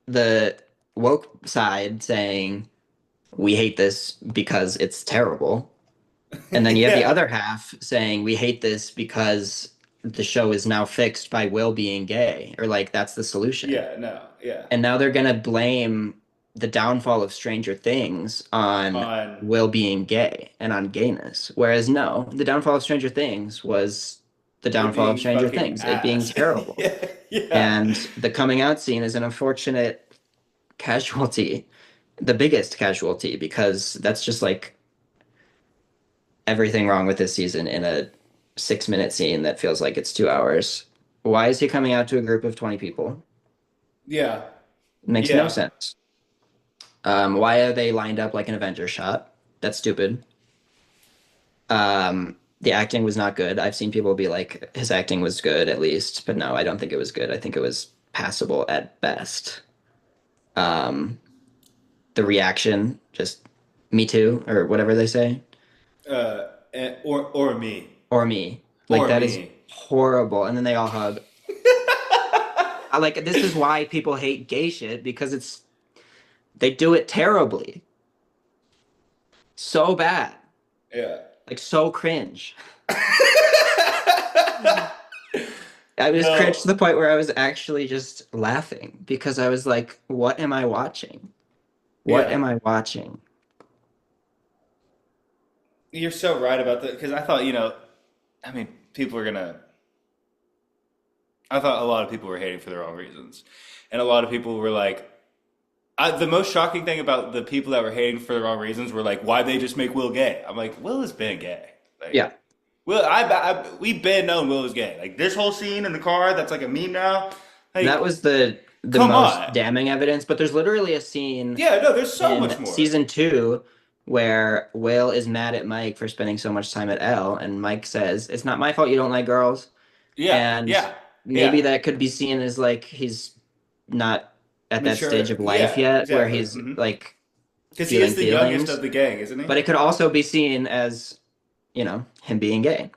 the woke side saying, we hate this because it's terrible. And then you have the
Yeah.
other half saying, we hate this because the show is now fixed by Will being gay, or like that's the solution.
Yeah. No. Yeah.
And now they're gonna blame the downfall of Stranger Things on
On
Will being gay and on gayness. Whereas no, the downfall of Stranger Things was the
it
downfall of
being
Stranger
fucking
Things, it being
ass.
terrible.
Yeah. Yeah.
And the coming out scene is an unfortunate casualty, the biggest casualty, because that's just like everything wrong with this season in a 6 minute scene that feels like it's 2 hours. Why is he coming out to a group of 20 people?
Yeah.
It makes no
Yeah.
sense. Why are they lined up like an Avengers shot? That's stupid. The acting was not good. I've seen people be like, his acting was good at least, but no, I don't think it was good. I think it was passable at best. Um, the reaction, just me too, or whatever they say,
Or me.
or me. Like
Or
that is
me.
horrible. And then they all hug. I like this is why people hate gay shit because they do it terribly. So bad.
Yeah.
Like so cringe. I was cringe to
No.
the point where I was actually just laughing because I was like, what am I watching? What
Yeah.
am I watching?
You're so right about that because I thought, I mean, people are gonna. I thought a lot of people were hating for the wrong reasons, and a lot of people were like, the most shocking thing about the people that were hating for the wrong reasons were like, why they just make Will gay? I'm like, Will has been gay. Like,
Yeah.
Will, we've been known Will is gay. Like this whole scene in the car, that's like a meme now.
That
Like,
was the
come
most
on.
damning evidence, but there's literally a scene
Yeah, no, there's so
in
much more.
season two where Will is mad at Mike for spending so much time at L, and Mike says, "It's not my fault you don't like girls."
Yeah,
And
yeah,
maybe
yeah.
that could be seen as like he's not at that stage
Mature.
of life
Yeah,
yet where
exactly.
he's like
Because he
feeling
is the youngest of
feelings,
the gang, isn't he?
but it could also be seen as, him being gay,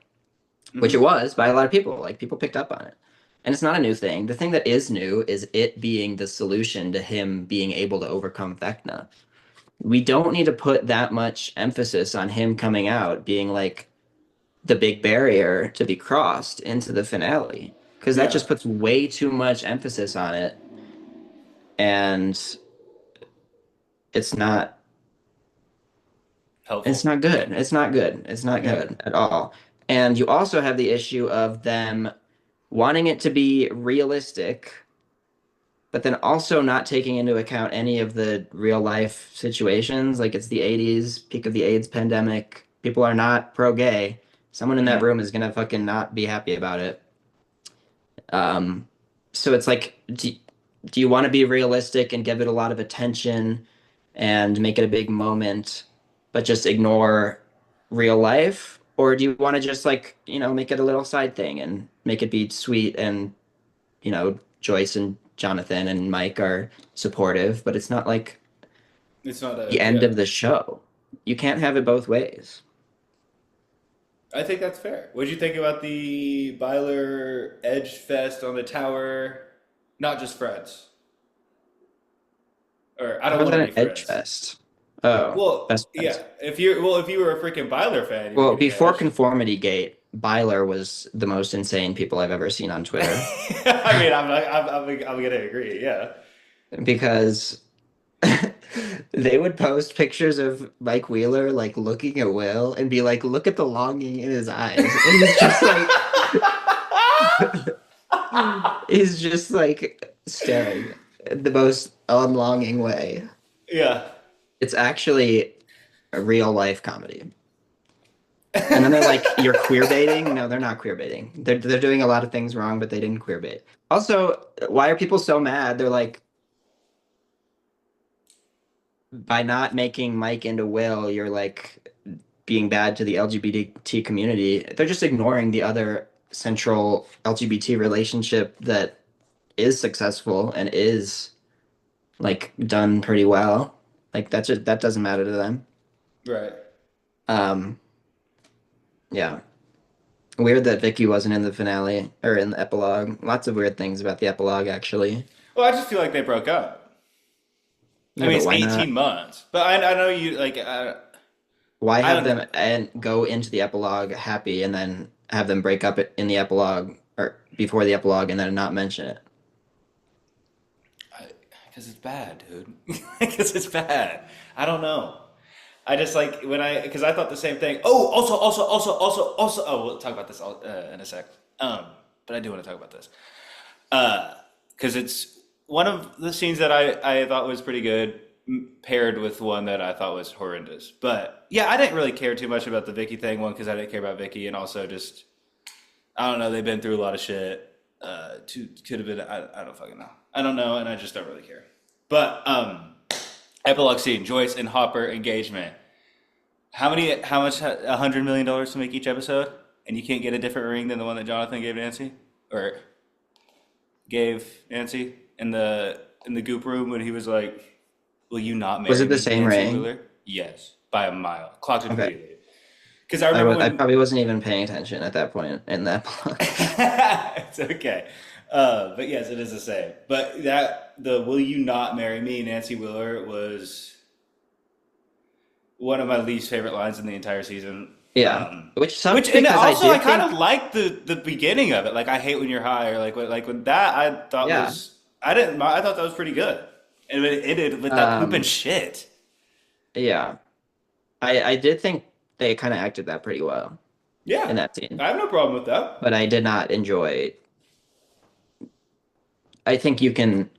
which it
Hmm.
was by a lot of people. Like people picked up on it. And it's not a new thing. The thing that is new is it being the solution to him being able to overcome Vecna. We don't need to put that much emphasis on him coming out being like the big barrier to be crossed into the finale because that
Yeah.
just puts way too much emphasis on it and it's not It's
helpful.
not good. It's not good. It's not
Yeah.
good at all. And you also have the issue of them wanting it to be realistic, but then also not taking into account any of the real life situations. Like it's the 80s, peak of the AIDS pandemic. People are not pro-gay. Someone in that
Mhm.
room is gonna fucking not be happy about it. Um, so it's like, do you want to be realistic and give it a lot of attention and make it a big moment, but just ignore real life? Or do you want to just like, make it a little side thing and make it be sweet and, Joyce and Jonathan and Mike are supportive, but it's not like
It's not
the
a
end
yeah.
of the show. You can't have it both ways.
I think that's fair. What'd you think about the Byler Edge Fest on the tower? Not just friends. Or I don't
How's
want to
that
be
an edge
friends.
fest? Oh,
Well,
best
yeah.
friends.
If you were a freaking Byler fan, you were
Well,
getting
before
Edge.
Conformity Gate, Byler was the most insane people I've ever seen on Twitter
I mean, I'm gonna agree. Yeah.
because they would post pictures of Mike Wheeler like looking at Will and be like, "Look at the longing in his eyes," and he's just like, he's just like staring the most unlonging way.
Yeah.
It's actually a real life comedy. And then they're like, "You're queer baiting." No, they're not queer baiting. They're doing a lot of things wrong, but they didn't queer bait. Also, why are people so mad? They're like, by not making Mike into Will, you're like being bad to the LGBT community. They're just ignoring the other central LGBT relationship that is successful and is like done pretty well. Like that doesn't matter to them.
Right.
Um, yeah. Weird that Vicky wasn't in the finale or in the epilogue. Lots of weird things about the epilogue, actually.
Well, I just feel like they broke up. I
Yeah,
mean,
but
it's
why not?
18 months, but I know you like.
Why
I
have
don't know.
them and go into the epilogue happy and then have them break up in the epilogue or before the epilogue and then not mention it?
Because it's bad, dude. Because it's bad. I don't know. I just like when because I thought the same thing. Oh, also. Oh, we'll talk about this in a sec. But I do want to talk about this. Because it's one of the scenes that I thought was pretty good, paired with one that I thought was horrendous. But yeah, I didn't really care too much about the Vicky thing. One, because I didn't care about Vicky, and also just I don't know. They've been through a lot of shit. Could have been. I don't fucking know. I don't know, and I just don't really care. But epilogue scene: Joyce and Hopper engagement. How many? How much? $100 million to make each episode, and you can't get a different ring than the one that Jonathan gave Nancy, or gave Nancy in the goop room when he was like, "Will you not
Was
marry
it the
me,
same
Nancy
ring?
Wheeler?" Yes, by a mile. Clocked it
Okay.
immediately. Because I remember
I
when
probably wasn't even paying attention at that point in that epilogue.
it's okay. But yes, it is the same. But that the "Will you not marry me, Nancy Wheeler" was one of my least favorite lines in the entire season.
Yeah.
Um,
Which sucks
which and
because I
also I
did
kind of
think,
liked the beginning of it. Like I hate when you're high, or like when that I thought
yeah.
was I didn't I thought that was pretty good. And it ended with that pooping
Um,
shit.
yeah. I did think they kind of acted that pretty well
Yeah,
in that scene.
I have no problem with that.
But I did not enjoy. I think you can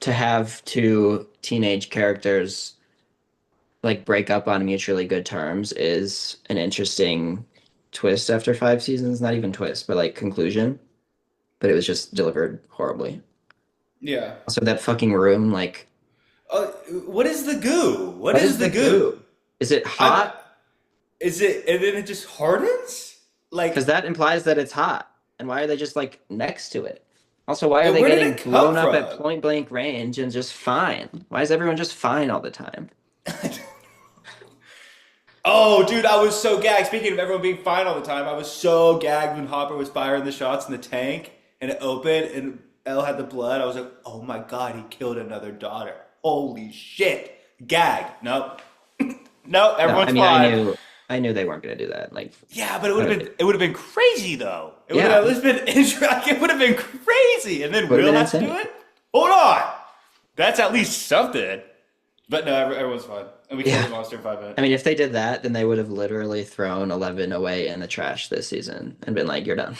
to have two teenage characters like break up on mutually good terms is an interesting twist after 5 seasons. Not even twist, but like conclusion. But it was just delivered horribly.
Yeah.
Also, that fucking room, like,
What is the goo? What
what
is
is
the
the
goo?
goo? Is it
I
hot?
is it and then it just hardens?
Because
Like,
that implies that it's hot. And why are they just like next to it? Also, why are
and
they
where did
getting
it come
blown up at
from?
point blank range and just fine? Why is everyone just fine all the time?
Oh, dude, I was so gagged. Speaking of everyone being fine all the time, I was so gagged when Hopper was firing the shots in the tank and it opened and Elle had the blood. I was like, oh my god, he killed another daughter. Holy shit. Gagged. Nope. Nope,
No, I
everyone's
mean,
fine.
I knew they weren't gonna do that. Like,
Yeah, but
I-
it would have been crazy though. It would have
yeah,
at least been it would have been crazy. And then
would have
Will
been
has to do
insane.
it? Hold on. That's at least something. But no, everyone's fine, and we killed
Yeah.
the monster in 5 minutes.
I mean, if they did that, then they would have literally thrown 11 away in the trash this season and been like, you're done.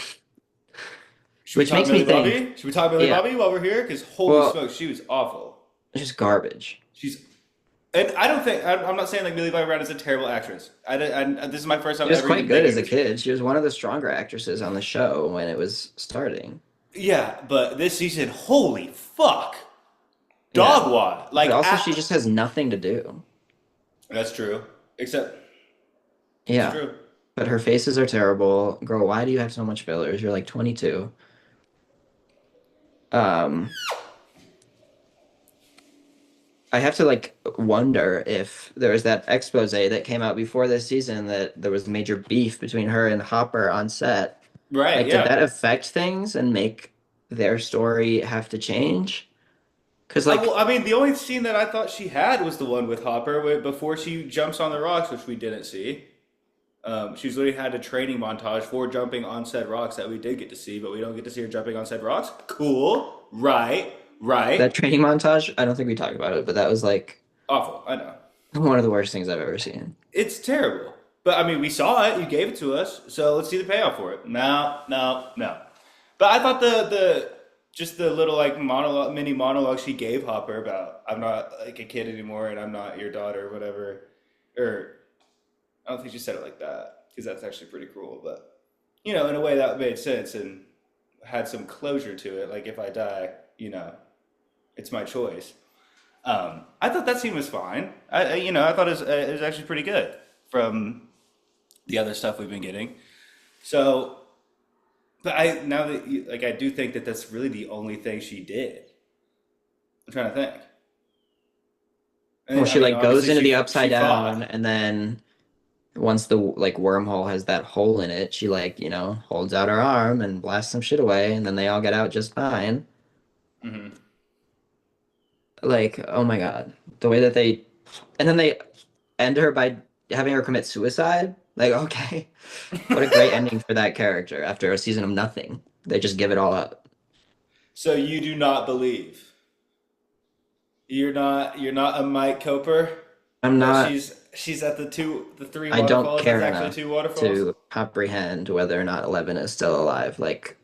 Should we
Which
talk
makes me
Millie
think,
Bobby? Should we talk Millie
yeah,
Bobby while we're here? Because holy
well,
smokes, she was awful.
it's just garbage.
She's, and I don't think I'm not saying like Millie Bobby Brown is a terrible actress. This is my first time
She was
ever
quite
even
good
thinking
as
of
a
her.
kid. She was one of the stronger actresses on the show when it was starting.
Yeah, but this season, holy fuck,
Yeah.
dog wad.
But
Like,
also, she just has nothing to do.
that's true. Except it's
Yeah.
true.
But her faces are terrible. Girl, why do you have so much fillers? You're like 22. Um, I have to like wonder if there was that expose that came out before this season that there was major beef between her and Hopper on set.
Right?
Like, did
Yeah.
that affect things and make their story have to change? Because,
Well,
like,
I mean, the only scene that I thought she had was the one with Hopper before she jumps on the rocks, which we didn't see. She's literally had a training montage for jumping on said rocks that we did get to see, but we don't get to see her jumping on said rocks. Cool. Right.
that
Right.
training montage, I don't think we talked about it, but that was like
Awful. I know.
one of the worst things I've ever seen.
It's terrible. But I mean, we saw it. You gave it to us, so let's see the payoff for it. No, no, no. But I thought the just the little like monologue, mini monologue she gave Hopper about I'm not like a kid anymore and I'm not your daughter or whatever. Or I don't think she said it like that because that's actually pretty cruel. But in a way that made sense and had some closure to it. Like if I die, it's my choice. I thought that scene was fine. I thought it was actually pretty good from the other stuff we've been getting. So, but now that like I do think that that's really the only thing she did. I'm trying to think.
Well,
And, I
she
mean,
like goes
obviously
into the
she
upside down,
fought.
and then once the like wormhole has that hole in it, she like, holds out her arm and blasts some shit away, and then they all get out just fine.
Hmm.
Like, oh my God. The way that and then they end her by having her commit suicide. Like, okay. What a great ending for that character after a season of nothing. They just give it all up.
So you do not believe you're not a Mike Coper
I'm
that
not,
she's at the three
I don't
waterfalls. That's
care
actually
enough
two waterfalls.
to comprehend whether or not Eleven is still alive. Like,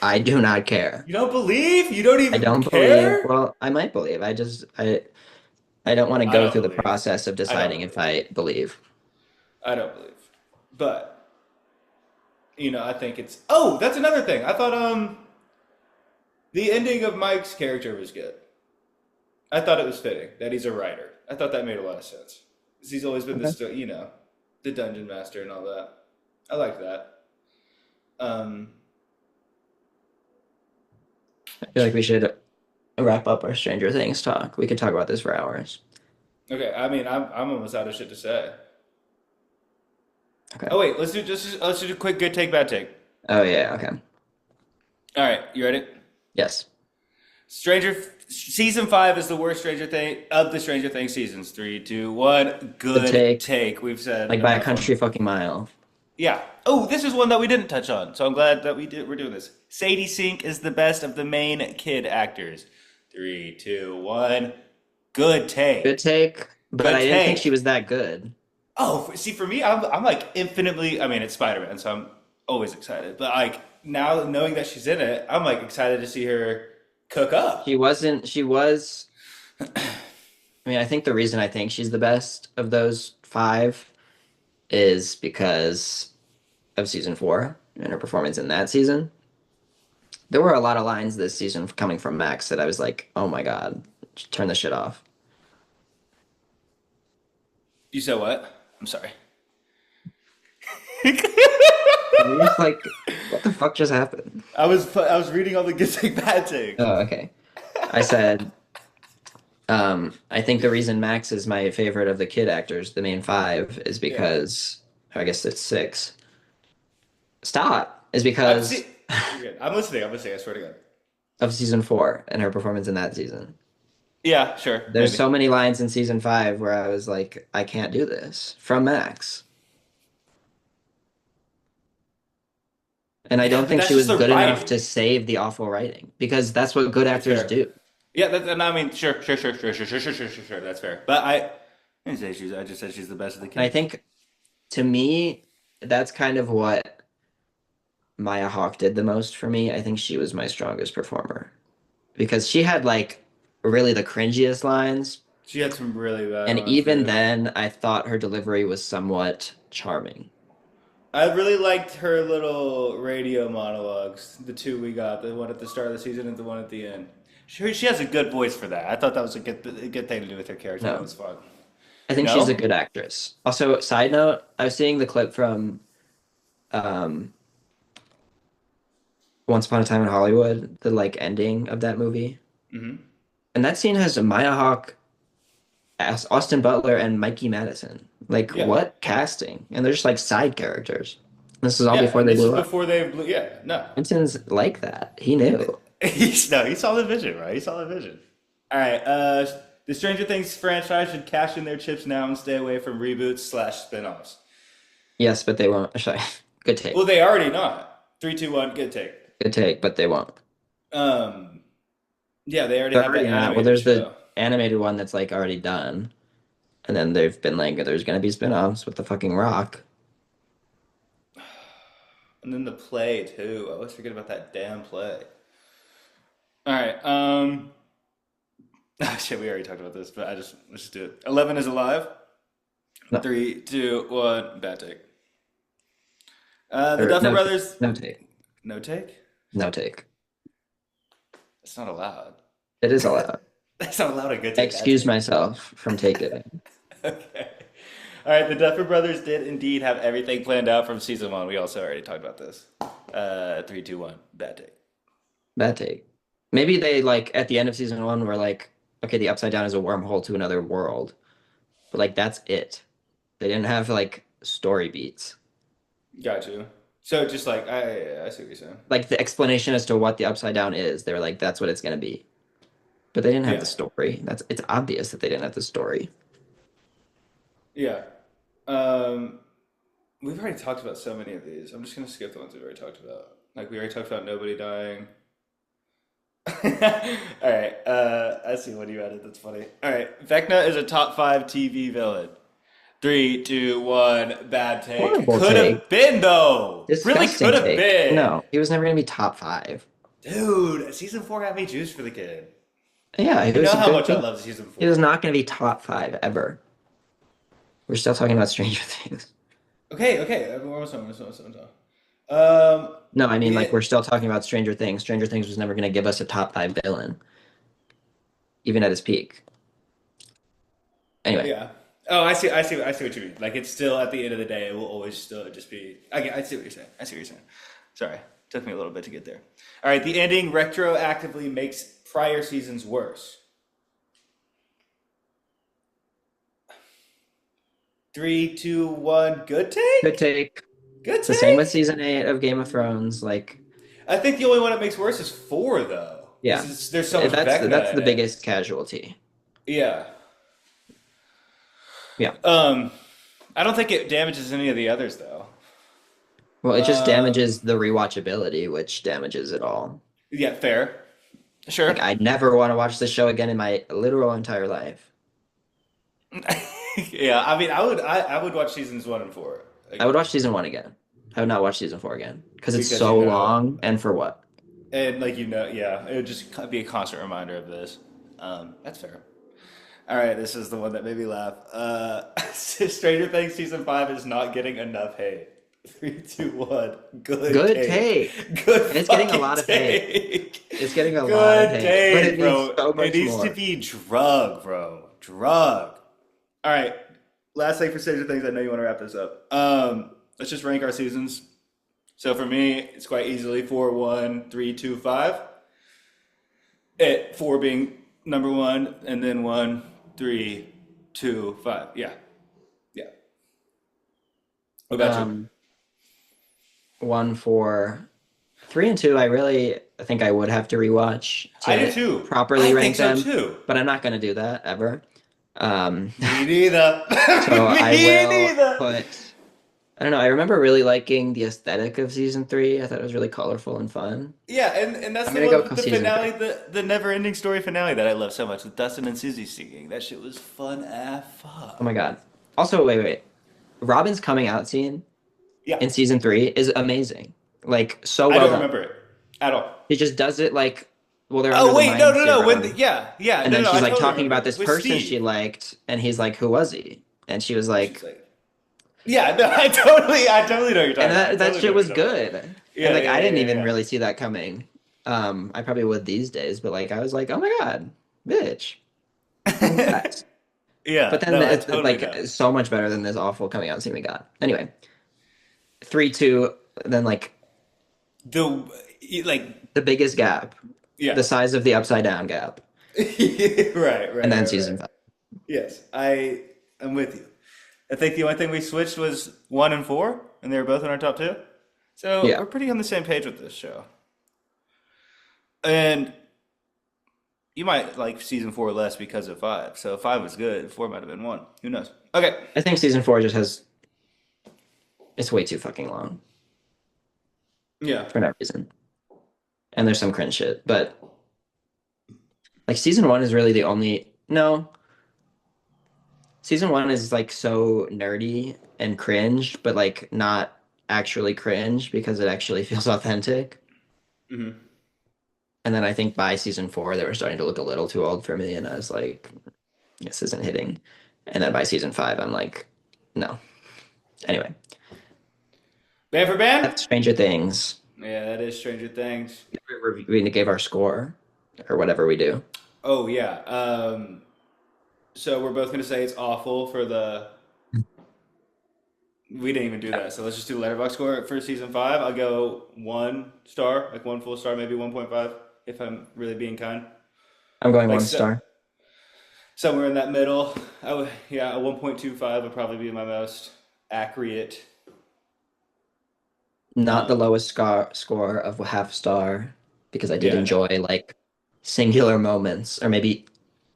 I do not care.
You don't believe? You don't
I
even
don't believe.
care?
Well, I might believe. I don't want to
I
go
don't
through the
believe.
process of
I don't
deciding if
believe.
I believe.
I don't believe. But I think it's. Oh, that's another thing. I thought the ending of Mike's character was good. I thought it was fitting that he's a writer. I thought that made a lot of sense. 'Cause he's always been
Okay.
the dungeon master and all that. I like that. Um,
I feel like we should wrap up our Stranger Things talk. We could talk about this for hours.
okay, I mean, I'm almost out of shit to say.
Okay.
Oh wait, let's do a quick good take bad take.
Oh yeah, okay.
All right, you ready?
Yes.
Season 5 is the worst Stranger Thing of the Stranger Things seasons. Three, two, one.
Good
Good
take.
take. We've said
Like by a
enough on.
country fucking mile.
Yeah. Oh, this is one that we didn't touch on, so I'm glad that we're doing this. Sadie Sink is the best of the main kid actors. Three, two, one. Good take.
Good take, but
Good
I didn't think she
take.
was that good.
Oh, see, for me, I'm like infinitely. I mean, it's Spider-Man, so I'm always excited. But like now, knowing that she's in it, I'm like excited to see her cook
She
up.
wasn't, she was, I mean, I think the reason I think she's the best of those five is because of season four and her performance in that season. There were a lot of lines this season coming from Max that I was like, oh my God, turn this shit off.
You said what? I'm sorry.
And you're just like, what the fuck just happened?
I was reading all the good take bad takes.
Oh, okay. I said, I think the reason Max is my favorite of the kid actors, the main five, is
Yeah.
because I guess it's six. Stop. Is
I'm
because
see. You're good. I'm listening. I'm listening. I swear to God.
of season four and her performance in that season.
Yeah, sure,
There's
maybe.
so many lines in season five where I was like, I can't do this from Max. And I
Yeah,
don't
but
think
that's
she
just
was
the
good enough
writing.
to save the awful writing because that's what good
It's
actors
fair.
do.
Yeah, and I mean, sure. That's fair. But I didn't say I just said she's the best of the
And I
kids.
think to me, that's kind of what Maya Hawke did the most for me. I think she was my strongest performer because she had like really the cringiest lines.
She had some really bad
And
ones
even
too.
then, I thought her delivery was somewhat charming.
I really liked her little radio monologues, the two we got, the one at the start of the season and the one at the end. She has a good voice for that. I thought that was a good thing to do with her character. That
No,
was fun.
I think she's a
No?
good actress. Also, side note, I was seeing the clip from um, Once Upon a Time in Hollywood, the like ending of that movie.
Hmm.
And that scene has Maya Hawke, Austin Butler, and Mikey Madison. Like,
Yeah.
what casting? And they're just like side characters. This is all
Yeah,
before
and
they
this is
blew up.
before they blew. Yeah, no.
Vincent's like that. He knew.
He saw the vision, right? He saw the vision. All right. The Stranger Things franchise should cash in their chips now and stay away from reboots slash spin-offs.
Yes, but they won't. Sorry. Good
Well,
take.
they already not. Three, two, one. Good take.
Good take, but they won't.
Um, yeah, they already
They're
have that
already not. Well,
animated
there's the
show,
animated one that's like already done. And then they've been like, there's gonna be spin-offs with the fucking Rock.
and then the play too. I always forget about that damn play. All right. Oh, shit, we already talked about this, but let's just do it. 11 is alive.
No,
Three, two, one. Bad take. The
or
Duffer
no,
Brothers.
no take,
No take.
no take.
That's not allowed.
It is allowed.
That's not allowed. A good
I
take. Bad
excuse
take.
myself from taking.
Okay. All right. The Duffer Brothers did indeed have everything planned out from season one. We also already talked about this. Three, two, one. Bad take.
Bad take. Maybe they like at the end of season one were like, okay, the Upside Down is a wormhole to another world, but like that's it. They didn't have like story beats.
Got you. So just like I see what you're saying.
Like the explanation as to what the Upside Down is. They were like, that's what it's gonna be. But they didn't have
Yeah.
the story. That's it's obvious that they didn't have the story.
Yeah. Um, we've already talked about so many of these. I'm just gonna skip the ones we've already talked about. Like we already talked about nobody dying. All right. I see what you added. That's funny. All right. Vecna is a top five TV villain. Three, two, one. Bad take.
Horrible
Could have
take.
been though. Really
Disgusting
could have
take.
been.
No, he was never gonna be top five.
Dude, season four got me juiced for the kid.
Yeah, he
You know
was a
how
good
much I
villain.
love season
He was
four.
not gonna be top five ever. We're still talking about Stranger Things.
Okay. One more time. Um,
No, I mean
the
like we're still talking about Stranger Things. Stranger Things was never gonna give us a top five villain, even at its peak. Anyway,
Yeah. Oh, I see what you mean. Like it's still at the end of the day, it will always still just be. I see what you're saying. I see what you're saying. Sorry, took me a little bit to get there. All right, the ending retroactively makes prior seasons worse. Three, two, one. Good
good
take.
take.
Good
It's the same with
take.
season 8 of Game of Thrones. Like,
I think the only one it makes worse is four, though.
yeah,
There's so much
that's
Vecna
the
in it.
biggest casualty.
Yeah.
Yeah.
Um, I don't think it damages any of the others, though.
Well, it just
Um,
damages the rewatchability, which damages it all.
yeah, fair.
Like,
Sure.
I'd never want to watch this show again in my literal entire life.
Yeah, I mean, I would watch seasons one and four
I would
again
watch season 1 again. I would not watch season 4 again because it's
because
so long and for what?
and like yeah, it would just be a constant reminder of this. That's fair. All right, this is the one that made me laugh. Stranger Things season five is not getting enough hate. Three, two, one. Good
Good
take.
take.
Good
And it's getting a
fucking
lot of hate.
take.
It's getting a lot of
Good
hate, but
take,
it needs
bro.
so
It
much
needs to
more.
be drug, bro. Drug. All right. Last thing for Stranger Things. I know you want to wrap this up. Let's just rank our seasons. So for me, it's quite easily 4, 1, 3, 2, 5. It 4 being number one, and then 1, 3, 2, 5. Yeah. Yeah. What about you?
Um, 1, 4, 3, and 2. I think I would have to rewatch
I do
to
too.
properly
I think
rank
so
them,
too.
but I'm not going to do that ever. Um,
Me neither.
so I
Me
will
neither.
put I don't know. I remember really liking the aesthetic of season three. I thought it was really colorful and fun.
Yeah, and that's
I'm
the
gonna
one,
go
the
season
finale,
three.
the never ending story finale that I love so much with Dustin and Susie singing. That shit was fun as
Oh
fuck.
my God. Also, wait. Robin's coming out scene
Yeah,
in season three is amazing. Like so
I
well
don't
done.
remember it at all.
He just does it like, well, they're under
Oh
the
wait, no,
mind
no, no.
serum,
Yeah,
and
no,
then
no, I
she's like
totally
talking
remember
about
it
this
with
person she
Steve.
liked, and he's like, "Who was he?" And she was
And she's
like,
like, yeah, no, I totally know what you're
and
talking about. I
that
totally know
shit
what
was
you're talking about.
good. And
Yeah,
like
yeah,
I didn't
yeah,
even
yeah,
really see that coming. I probably would these days, but like I was like, "Oh my God, bitch,
yeah.
congrats." But
Yeah,
then
no, I
it's
totally
like
know.
so much better than this awful coming out scene we got. Anyway, 3-2, then like
The like,
the biggest gap,
yeah.
the size of the upside down gap,
Right, right,
and then
right,
season
right.
five.
Yes, I am with you. I think the only thing we switched was one and four, and they were both in our top two. So
Yeah,
we're pretty on the same page with this show. And you might like season four less because of five. So if five was good, four might have been one. Who knows? Okay.
I think season four just has it's way too fucking long
Yeah.
for no reason, and there's some cringe shit. But like season one is really the only no. Season one is like so nerdy and cringe, but like not actually cringe because it actually feels authentic.
Hmm.
And then I think by season four, they were starting to look a little too old for me, and I was like, this isn't hitting. And then by season five, I'm like, no. Anyway,
Band for band?
that's Stranger Things.
Yeah, that is Stranger Things.
We gave our score or whatever we do.
Oh yeah. So we're both gonna say it's awful for the. We didn't even do that, so let's just do letterbox score for season five. I'll go 1 star, like one full star, maybe 1.5, if I'm really being kind.
I'm going
Like
one
so,
star.
somewhere in that middle. Yeah, a 1.25 would probably be my most accurate.
Not the
Um,
lowest score of half star because I did
yeah, no.
enjoy like singular moments or maybe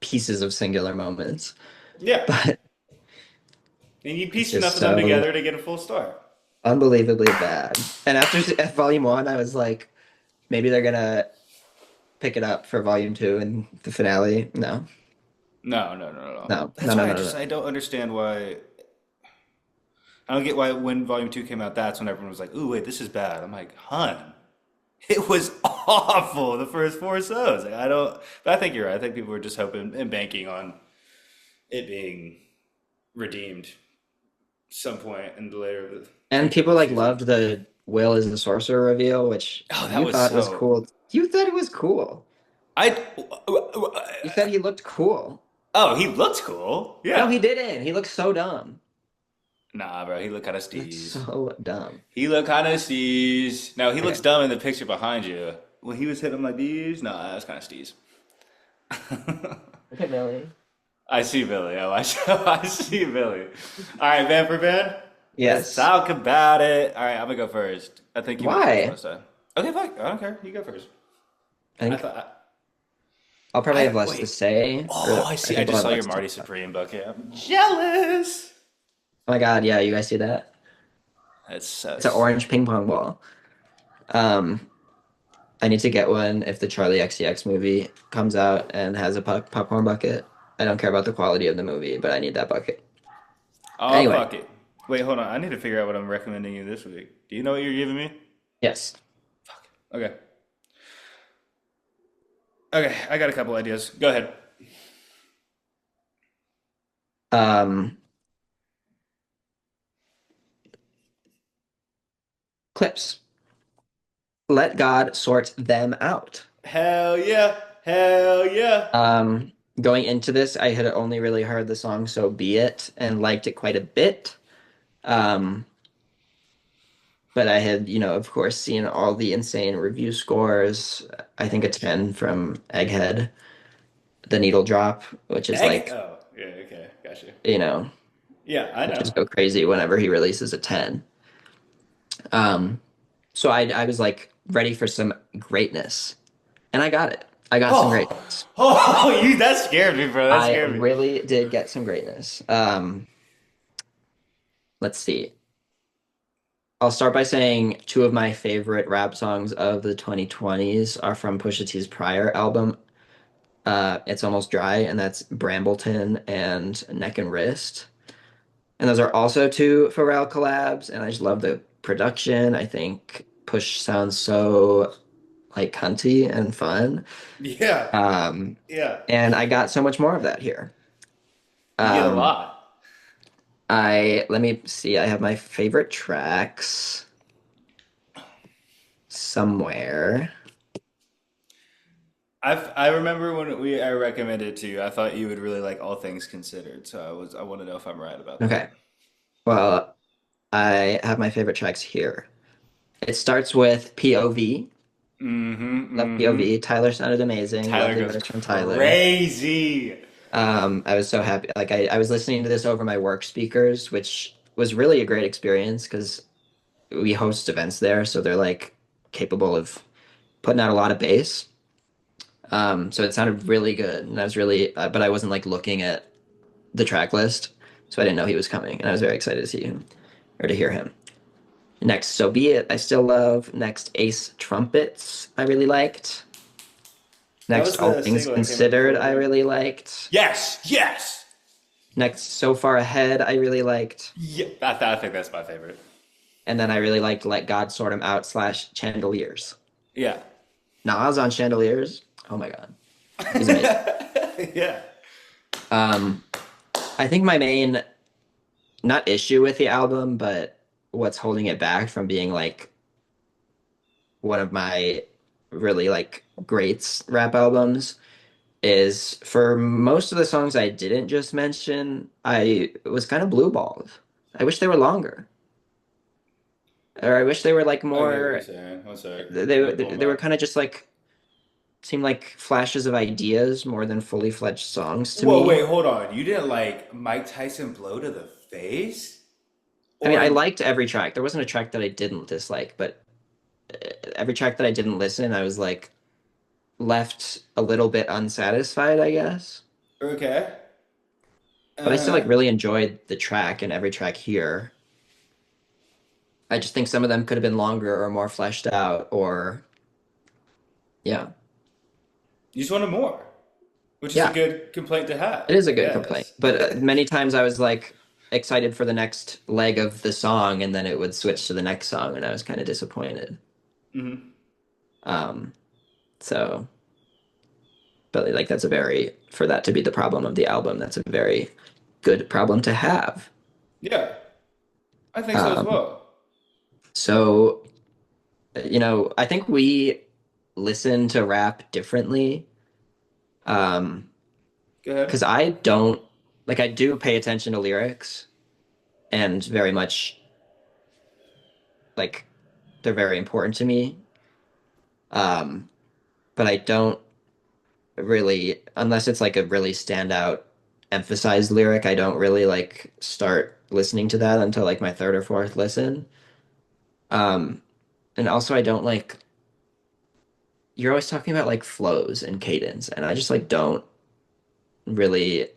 pieces of singular moments,
Yeah,
but
and you
it's
pieced enough
just
of them
so
together to get a full star.
unbelievably bad. And after volume one, I was like, maybe they're gonna pick it up for volume two and the finale. No,
No, no, no, no, no.
no, no,
That's
no,
why
no, no.
I don't understand why. I don't get why when Volume Two came out, that's when everyone was like, "Ooh, wait, this is bad." I'm like, "Hun, it was awful the first four shows." Like, I don't, but I think you're right. I think people were just hoping and banking on it being redeemed some point in the later
And people like
season.
loved the Will is the sorcerer reveal, which
Oh, that
you
was
thought was
so.
cool. You thought it was cool.
I.
You said he looked cool.
Oh, he looked cool.
No,
Yeah.
he didn't. He looked so dumb.
Nah, bro, he looked kind of
He looked
steez.
so dumb.
He looked kind of steez. No, he looks
Okay.
dumb in the picture behind you. When he was hitting him like these, no, that was kind of steez.
Okay, Millie.
I see Billy. Oh, I see Billy. All right, van for van. Let's
Yes.
talk about it. All right, I'm gonna go first. I think you went first
Why?
last time. Okay, fine. I don't care. You go first.
I
I
think
thought.
I'll probably have less to
Wait.
say,
Oh,
or
I
I
see. I
think we'll
just
have
saw your
less to
Marty
talk about.
Supreme bucket. I'm jealous.
Oh my God, yeah, you guys see that?
That's so
It's an
sick.
orange ping pong ball. Um, I need to get one if the Charlie XCX movie comes out and has a popcorn bucket. I don't care about the quality of the movie, but I need that bucket.
Oh
Anyway,
fuck it. Wait, hold on. I need to figure out what I'm recommending you this week. Do you know what you're giving me?
yes.
Okay. Okay, I got a couple ideas. Go ahead.
Um, clips. Let God sort them out.
Hell yeah. Hell yeah.
Um, Going into this, I had only really heard the song "So Be It" and liked it quite a bit. Um, but I had, of course, seen all the insane review scores. I think a 10 from Egghead, The Needle Drop, which is
Egg.
like,
Oh, yeah, okay. Gotcha.
you know,
Yeah, I
they
know.
just go crazy whenever he releases a 10. Um, so I was like ready for some greatness, and I got it. I got some
Oh,
greatness.
you that scared me, bro. That
I
scared me.
really did get some greatness. Let's see. I'll start by saying two of my favorite rap songs of the 2020s are from Pusha T's prior album. It's Almost Dry, and that's Brambleton and Neck and Wrist. And those are also two Pharrell collabs, and I just love the production. I think Push sounds so like cunty and fun.
Yeah,
Um,
yeah.
and I got so much more of that here.
You get a
Um,
lot.
let me see. I have my favorite tracks somewhere.
I remember when I recommended it to you. I thought you would really like All Things Considered, so I want to know if I'm right about that.
Okay. Well, I have my favorite tracks here. It starts with POV.
Mm-hmm.
Love
Mm-hmm.
POV. Tyler sounded amazing. Love
Tyler
the
goes
lyrics from Tyler.
crazy.
I was so happy. Like I was listening to this over my work speakers, which was really a great experience because we host events there, so they're like capable of putting out a lot of bass. So it sounded really good, and I was really, but I wasn't like looking at the track list, so I didn't know he was coming, and I was very excited to see him or to hear him. Next, So Be It, I still love. Next, Ace Trumpets, I really liked.
That
Next,
was
All
the
Things
single that came out
Considered,
before,
I
right?
really liked.
Yes, yes.
Next, So Far Ahead, I really liked.
Yeah, I think that's my favorite.
And then I really liked Let God Sort 'Em Out slash Chandeliers.
Yeah.
Nas on Chandeliers. Oh my God. He's amazing.
Yeah.
Um, I think my main, not issue with the album, but what's holding it back from being like one of my really like greats rap albums is for most of the songs I didn't just mention, I was kind of blue-balled. I wish they were longer. Or I wish they were like
I get what you're
more
saying. One sec.
they
Let me pull them
they were
up.
kind of just like seemed like flashes of ideas more than fully fledged songs to
Whoa,
me.
wait, hold on. You didn't like Mike Tyson blow to the face?
I mean, I
Or
liked every track. There wasn't a track that I didn't dislike, but every track that I didn't listen, I was like left a little bit unsatisfied, I guess.
okay.
But I still like
Uh-huh.
really enjoyed the track and every track here. I just think some of them could have been longer or more fleshed out or yeah.
You just wanted more, which is a
Yeah,
good complaint to
it
have,
is a
I
good complaint.
guess.
But many times I was like excited for the next leg of the song and then it would switch to the next song and I was kind of disappointed.
Hmm.
Um, so but like that's a very for that to be the problem of the album, that's a very good problem to have.
Yeah, I think so as
Um,
well.
so I think we listen to rap differently.
Go ahead.
Because I don't like I do pay attention to lyrics and very much like they're very important to me. Um, but I don't really unless it's like a really standout emphasized lyric, I don't really like start listening to that until like my third or fourth listen. Um, and also I don't like you're always talking about like flows and cadence, and I just like don't really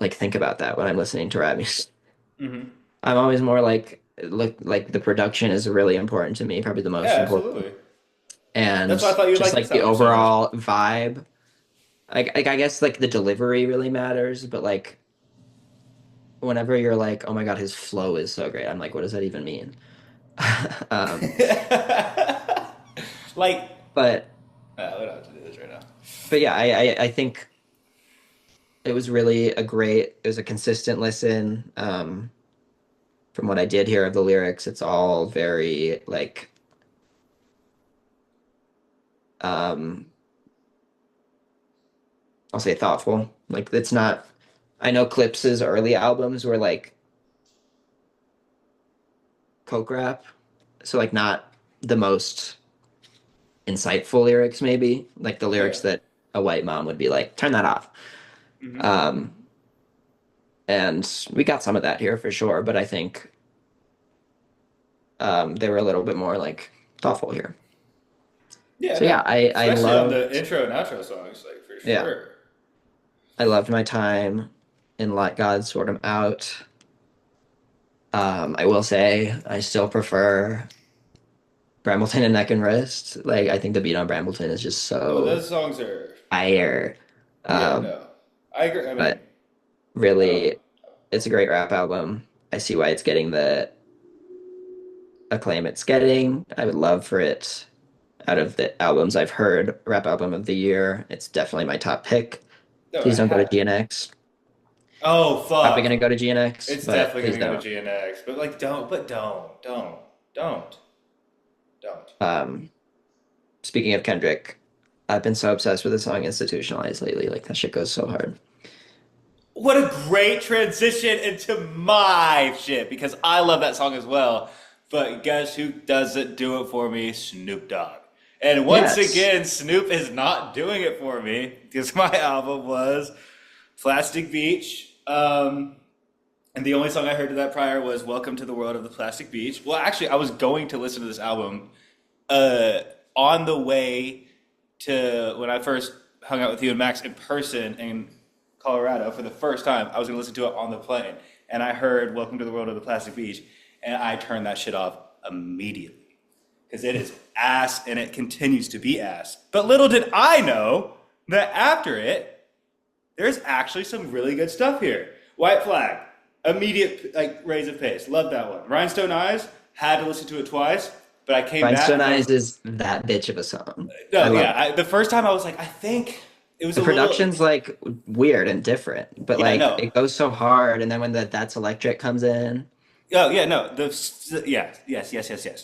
like think about that when I'm listening to rap music.
Hmm.
I'm always more like the production is really important to me, probably the
Yeah,
most important.
absolutely.
And
That's why I thought you
just
liked
like
this
the
album so much.
overall vibe. I guess like the delivery really matters, but like whenever you're like, oh my God, his flow is so great, I'm like, what does that even mean? Um,
Like,
but
we don't have to do this right now.
but yeah, I think it was really it was a consistent listen. From what I did hear of the lyrics, it's all very like um I'll say thoughtful. Like it's not I know Clips's early albums were like coke rap, so like not the most insightful lyrics maybe, like the
Yeah.
lyrics that a white mom would be like, turn that off.
Hmm.
Um and we got some of that here for sure, but I think they were a little bit more like thoughtful here.
Yeah,
So yeah,
no.
I
Especially on the
loved
intro and outro songs, like for
yeah,
sure.
I loved my time in Let God Sort 'Em Out. I will say I still prefer Brambleton and Neck and Wrist. Like I think the beat on Brambleton is just
Oh,
so
those songs are.
fire.
Yeah,
Um,
no, I agree. I mean,
but
I don't.
really, it's a great rap album. I see why it's getting the acclaim it's getting. I would love for it out of the albums I've heard, rap album of the year. It's definitely my top pick.
No,
Please
I
don't go to
had.
GNX.
Oh
Probably
fuck!
gonna go to GNX,
It's
but
definitely
please
gonna go to
don't.
GNX, but like, don't, don't.
Um, Speaking of Kendrick, I've been so obsessed with the song Institutionalized lately. Like that shit goes so hard.
What a great transition into my shit because I love that song as well. But guess who doesn't do it for me? Snoop Dogg. And once
Yes.
again, Snoop is not doing it for me because my album was Plastic Beach. And the only song I heard to that prior was Welcome to the World of the Plastic Beach. Well, actually, I was going to listen to this album uh, on the way to when I first hung out with you and Max in person in Colorado for the first time. I was going to listen to it on the plane, and I heard "Welcome to the World of the Plastic Beach," and I turned that shit off immediately because it is ass, and it continues to be ass. But little did I know that after it, there's actually some really good stuff here. White Flag, immediate like raise of pace. Love that one. Rhinestone Eyes, had to listen to it twice, but I came back
Rhinestone
and I
Eyes is that bitch of a song. I
no,
love
yeah.
it.
The first time I was like, I think it was
The
a little.
production's like weird and different, but
Yeah,
like
no.
it goes so hard, and then when the That's Electric comes in,
Oh, yeah, no. Yes.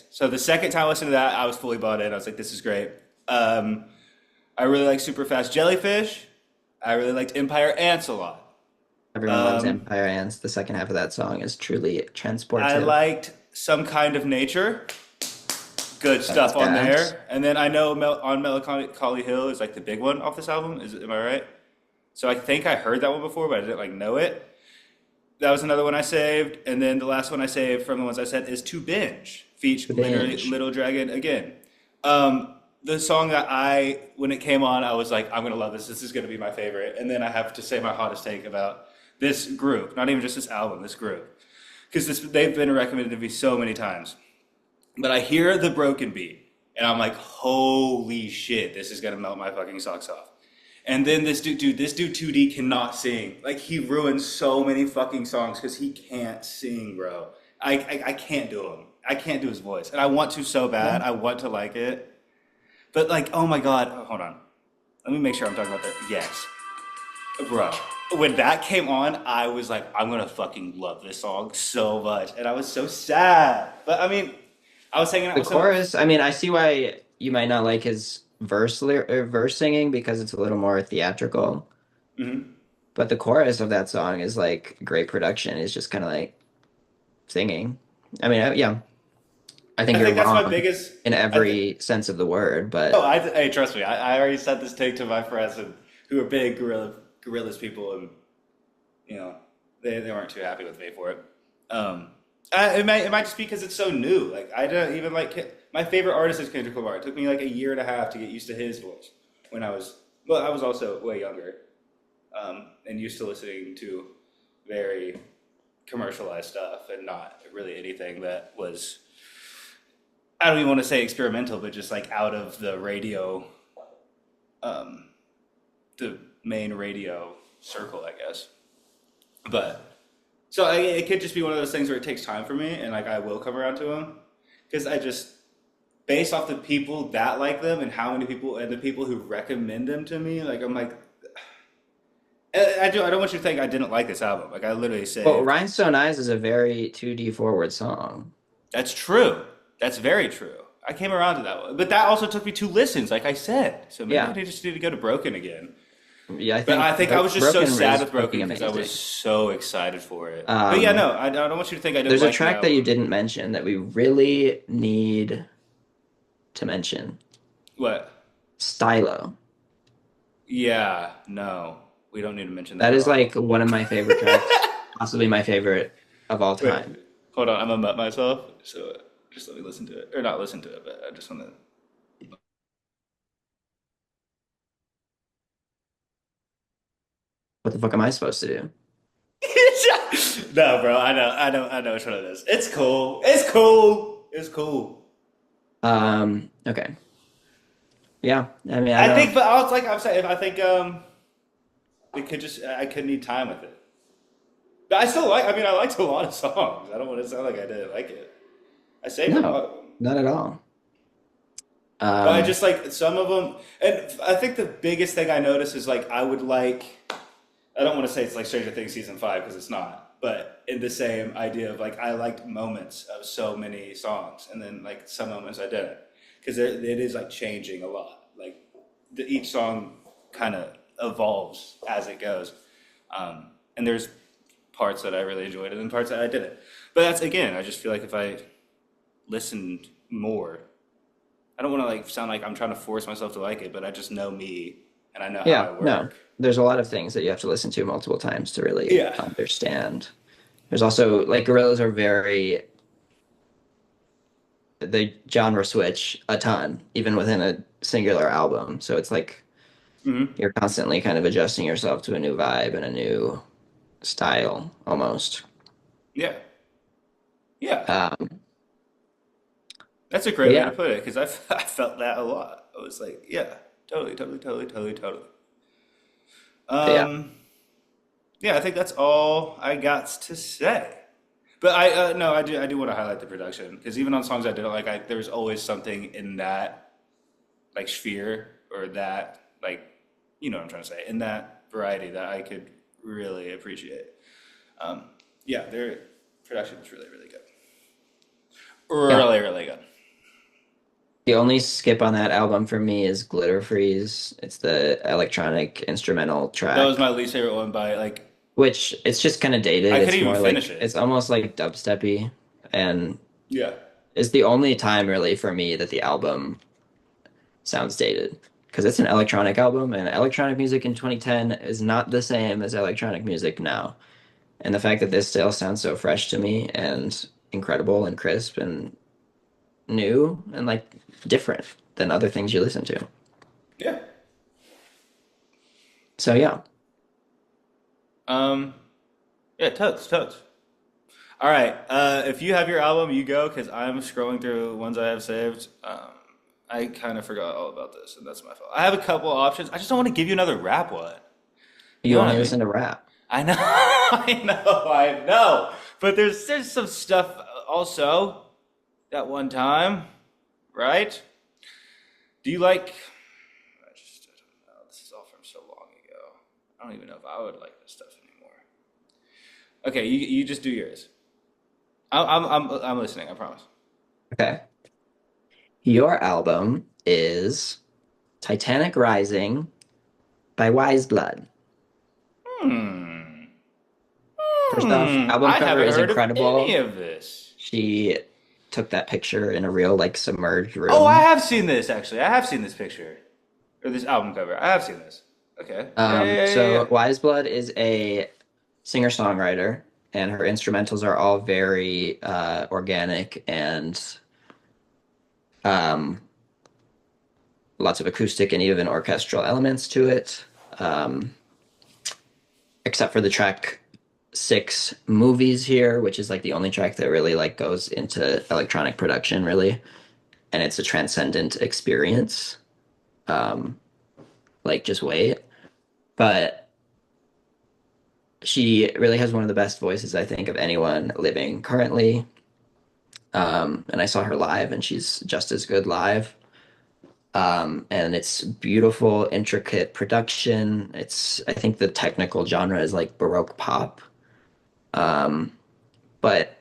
So the second time I listened to that, I was fully bought in. I was like, this is great. Um, I really like Super Fast Jellyfish. I really liked Empire Ants a lot.
everyone loves
Um,
Empire Ants. The second half of that song is truly
I
transportive.
liked Some Kind of Nature. Good
That's
stuff on
gas.
there. And then I know on Melancholy Hill is like the big one off this album. Am I right? So I think I heard that one before, but I didn't like know it. That was another one I saved, and then the last one I saved from the ones I said is "To Binge," feat
The
literally
binge.
Little Dragon again. The song that when it came on, I was like, I'm gonna love this. This is gonna be my favorite. And then I have to say my hottest take about this group, not even just this album, this group, because they've been recommended to me so many times. But I hear the broken beat, and I'm like, holy shit, this is gonna melt my fucking socks off. And then this dude 2D cannot sing. Like he ruins so many fucking songs because he can't sing, bro. I can't do him. I can't do his voice, and I want to so bad. I want to like it, but like, oh my god, hold on. Let me make sure I'm talking about that. Yes, bro. When that came on, I was like, I'm gonna fucking love this song so much, and I was so sad. But I mean, I was hanging out
The
with some.
chorus, I mean, I see why you might not like his verse singing because it's a little more theatrical.
Mhm.
But the chorus of that song is like great production. It's just kind of like singing. I mean, yeah, I think
I
you're
think that's my
wrong
biggest.
in
I think.
every sense of the word,
Oh,
but
hey, trust me. I already sent this take to my friends who are big gorillas people, and you know they weren't too happy with me for it. Um, it might just be because it's so new. Like I don't even like my favorite artist is Kendrick Lamar. It took me like a year and a half to get used to his voice when I was also way younger, and used to listening to very commercialized stuff and not really anything that was I don't even want to say experimental, but just like out of the radio, um, the main radio circle, I guess. But so it could just be one of those things where it takes time for me, and like I will come around to them because I just based off the people that like them and how many people and the people who recommend them to me, like I'm like I don't want you to think I didn't like this album. Like I literally
well,
saved.
Rhinestone Eyes is a very 2D forward song.
That's true. That's very true. I came around to that one, but that also took me two listens, like I said. So maybe
Yeah.
just need to go to Broken again.
Yeah, I
But I
think
think I was just so
Broken
sad
is
with Broken
fucking
because I was
amazing.
so excited for it. But yeah,
Um,
no, I don't want you to think I didn't
there's a
like the
track that you
album.
didn't mention that we really need to mention.
What?
Stylo.
Yeah, no, we don't need to mention that
That
at
is like
all.
one of my favorite tracks, possibly my favorite of all
Wait,
time.
hold on, I'm gonna mute myself. So just let me listen to it, or not listen to it, but I just want to.
What the fuck am I supposed to do?
No, bro. I know which one it is. It's cool. It's cool. It's cool.
Okay. Yeah. I mean, I
I think,
don't.
but I was like I'm saying, I think it could just I could need time with it. But I still like. I mean, I liked a lot of songs. I don't want to sound like I didn't like it. I saved a lot
No,
of them.
not at all.
But I
Um,
just like some of them, and I think the biggest thing I notice is like I would like. I don't want to say it's like Stranger Things season five because it's not, but in the same idea of like I liked moments of so many songs, and then like some moments I didn't, because it is like changing a lot. Like each song kind of evolves as it goes, and there's parts that I really enjoyed and then parts that I didn't. But that's again, I just feel like if I listened more, I don't want to like sound like I'm trying to force myself to like it, but I just know me and I know how
yeah,
I
no.
work.
There's a lot of things that you have to listen to multiple times to really
Yeah.
understand. There's also like gorillas are very they genre switch a ton, even within a singular album. So it's like
Hmm.
you're constantly kind of adjusting yourself to a new vibe and a new style almost.
Yeah. Yeah.
Um,
That's a
but
great way to
yeah,
put it because I felt that a lot. I was like, yeah, totally, totally, totally, totally, totally.
but yeah.
Um, yeah, I think that's all I got to say. But I no, I do want to highlight the production because even on songs I didn't like, there's always something in that like sphere or that like you know what I'm trying to say in that variety that I could really appreciate. Um, yeah, their production is really really good,
Yeah.
really really good.
The only skip on that album for me is Glitter Freeze. It's the electronic instrumental
That was
track,
my least favorite one by like
which it's just kind of dated.
I couldn't
It's
even
more
finish
like it's
it.
almost like dubsteppy, and
Yeah.
it's the only time really for me that the album sounds dated because it's an electronic album, and electronic music in 2010 is not the same as electronic music now. And the fact that this still sounds so fresh to me and incredible and crisp and new and like different than other things you listen to.
Yeah.
So yeah.
Um, yeah, totes, totes. All right. If you have your album, you go because I'm scrolling through ones I have saved. I kind of forgot all about this, and that's my fault. I have a couple options. I just don't want to give you another rap one. You
You
know what
only
I mean?
listen to rap.
I know, I know, I know. But there's some stuff also that one time, right? Do you like? I don't know. This is all from so long ago. I don't even know if I would like this stuff anymore. Okay, you just do yours. I'm listening. I promise.
Okay. Your album is Titanic Rising by Wise Blood.
Hmm.
First off, album
I
cover
haven't
is
heard of any
incredible.
of this.
She took that picture in a real like submerged
Oh, I
room.
have seen this actually. I have seen this picture or this album cover. I have seen this. Okay. Yeah, yeah, yeah, yeah,
So
yeah.
Wise Blood is a singer-songwriter, and her instrumentals are all very organic and um, lots of acoustic and even orchestral elements to it. Um, except for the track six movies here, which is like the only track that really like goes into electronic production, really, and it's a transcendent experience. Um, like just wait, but she really has one of the best voices I think of anyone living currently. And I saw her live, and she's just as good live. And it's beautiful, intricate production. It's I think the technical genre is like Baroque pop. Um, but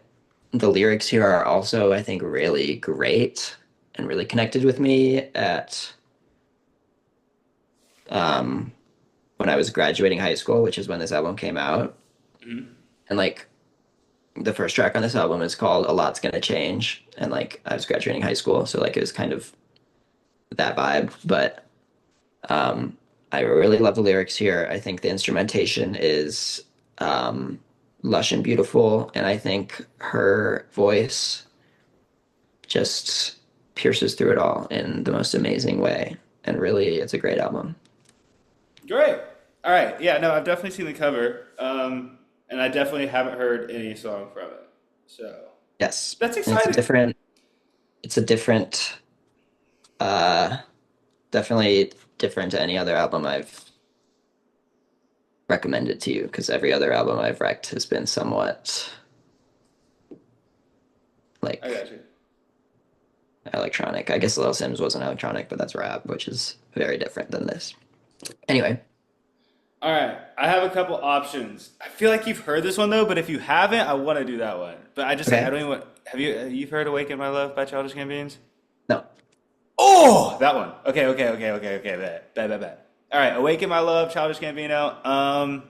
the lyrics here are also, I think, really great and really connected with me at um, when I was graduating high school, which is when this album came out.
Mhm.
And like the first track on this album is called A Lot's Gonna Change. And like I was graduating high school, so like it was kind of that vibe. But um, I really love the lyrics here. I think the instrumentation is um, lush and beautiful, and I think her voice just pierces through it all in the most amazing way. And really, it's a great album.
Great. All right. Yeah. No, I've definitely seen the cover. and I definitely haven't heard any song from it. So
Yes.
that's
And it's a
exciting.
different it's a different uh definitely different to any other album I've recommended to you because every other album I've wrecked has been somewhat
I
like
got you.
electronic. I guess Lil Sims wasn't electronic, but that's rap, which is very different than this. Anyway,
All right, I have a couple options. I feel like you've heard this one though, but if you haven't, I want to do that one. But I just like I
okay.
don't even want. Have you've heard "Awaken My Love" by Childish Gambino?
No.
Oh, that one. Okay. Bet. All right, "Awaken My Love," Childish Gambino.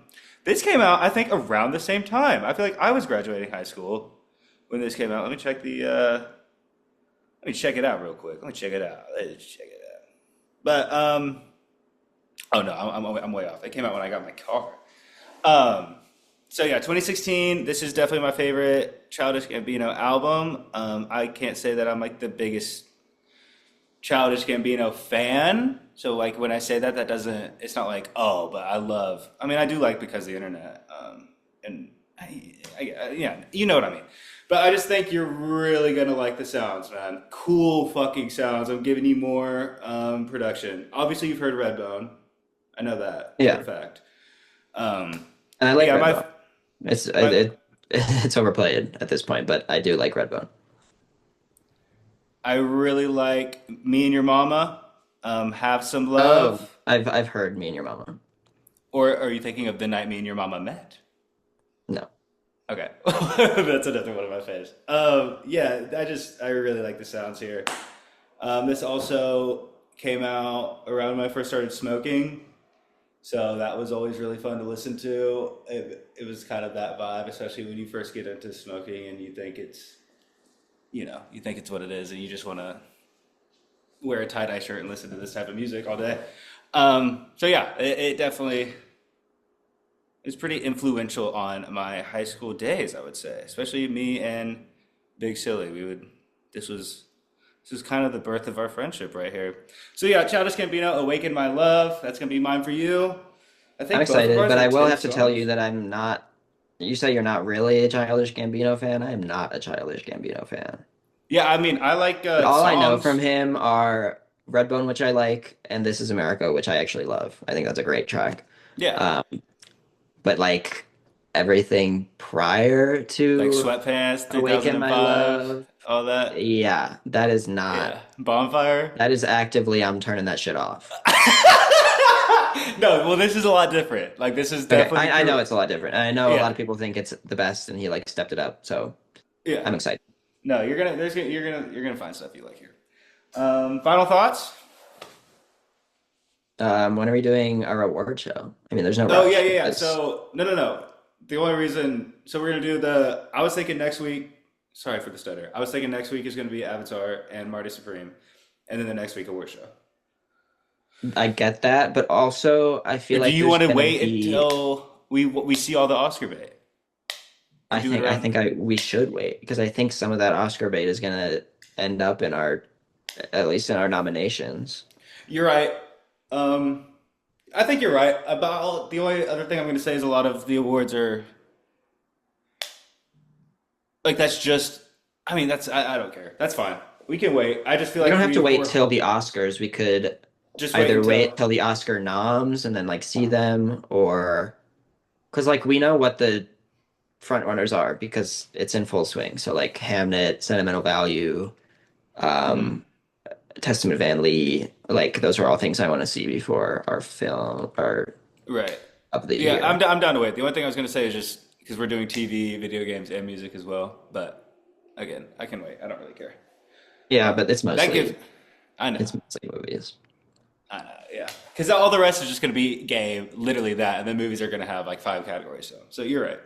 This came out I think around the same time. I feel like I was graduating high school when this came out. Let me check the. Let me check it out real quick. Let me check it out. Let's check it out. But oh no, I'm way off. It came out when I got my car. Um, so yeah, 2016. This is definitely my favorite Childish Gambino album. I can't say that I'm like the biggest Childish Gambino fan. So like when I say that, that doesn't. It's not like oh, but I love. I mean, I do like because of the internet. And yeah, you know what I mean. But I just think you're really gonna like the sounds, man. Cool fucking sounds. I'm giving you more production. Obviously, you've heard Redbone. I know that for a
Yeah.
fact. Um,
And I
but
like
yeah,
Redbone. It's
my
it's overplayed at this point, but I do like Redbone.
I really like Me and Your Mama. Have some
Oh,
love.
I've heard Me and Your Mama.
Or are you thinking of the night me and your mama met?
No.
Okay, that's another one of my faves. Yeah, I really like the sounds here. This also came out around when I first started smoking, so that was always really fun to listen to. It was kind of that vibe, especially when you first get into smoking and you think it's, you think it's what it is, and you just want to wear a tie-dye shirt and listen to this type of music all day. So yeah, it definitely is pretty influential on my high school days, I would say, especially me and Big Silly. This was, this was kind of the birth of our friendship right here. So yeah, Childish Gambino, "Awaken My Love." That's gonna be mine for you. I
I'm
think both of
excited,
ours
but
are
I will
10
have to tell
songs.
you that I'm not. You say you're not really a Childish Gambino fan. I am not a Childish Gambino fan.
Yeah, I mean, I like
But all I know from
songs.
him are Redbone, which I like, and This Is America, which I actually love. I think that's a great track.
Yeah,
Um, but like everything prior
like
to
Sweatpants,
Awaken My
2005,
Love,
all that.
yeah, that is not.
Yeah, Bonfire.
That is actively, I'm turning that shit off.
No, well, this is a lot different. Like, this is
Okay,
definitely
I know it's a lot different. And I know a lot
yeah,
of people think it's the best, and he like stepped it up. So
yeah.
I'm excited.
No, you're gonna find stuff you like here. Final thoughts?
When are we doing our award show? I mean, there's no
Oh yeah,
rush
yeah, yeah.
because
So no. The only reason, so we're gonna do the. I was thinking next week. Sorry for the stutter. I was thinking next week is gonna be Avatar and Marty Supreme, and then the next week award show.
I get that, but also I
Or
feel
do
like
you
there's
want to
gonna
wait
be.
until we see all the Oscar bait and do it
I
around?
think we should wait because I think some of that Oscar bait is gonna end up in our, at least in our nominations.
You're right. Um, I think you're right. About the only other thing I'm gonna say is a lot of the awards are like that's just. I mean, I don't care. That's fine. We can wait. I just feel
We
like
don't have to wait
we're
till the Oscars. We could
just wait
either
until.
wait till the Oscar noms and then like see them, or because like we know what the front runners are because it's in full swing. So like Hamnet, Sentimental Value,
Mhm.
um, Testament Van Lee, like those are all things I want to see before our film or
Right.
of the
Yeah,
year.
I'm down to wait. The only thing I was gonna say is just because we're doing TV, video games, and music as well. But again, I can wait. I don't really care.
Yeah, but
That gives. I know.
it's mostly movies.
I know. Yeah. Because all the rest is just gonna be game, literally that, and then movies are gonna have like five categories. So you're right.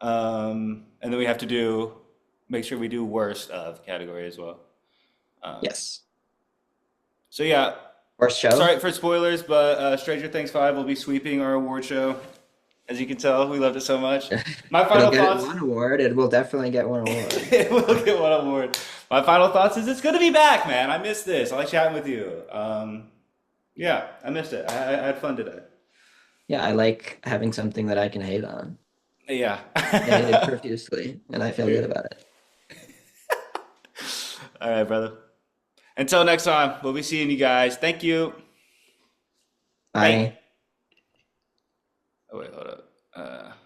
And then we have to make sure we do worst of category as well. Um,
Yes.
so yeah,
Worst show?
sorry for spoilers, but Stranger Things 5 will be sweeping our award show. As you can tell, we loved it so much. My
It'll
final
get
thoughts.
one award. It will definitely get one award.
It will get one award. My final thoughts is it's good to be back, man. I missed this. I like chatting with you. Yeah, I missed it. I had fun today.
Yeah, I like having something that I can hate on.
Yeah.
Hated profusely, and I feel good about it.
All right, brother. Until next time, we'll be seeing you guys. Thank you. Bye.
Bye.
Oh, wait, hold up.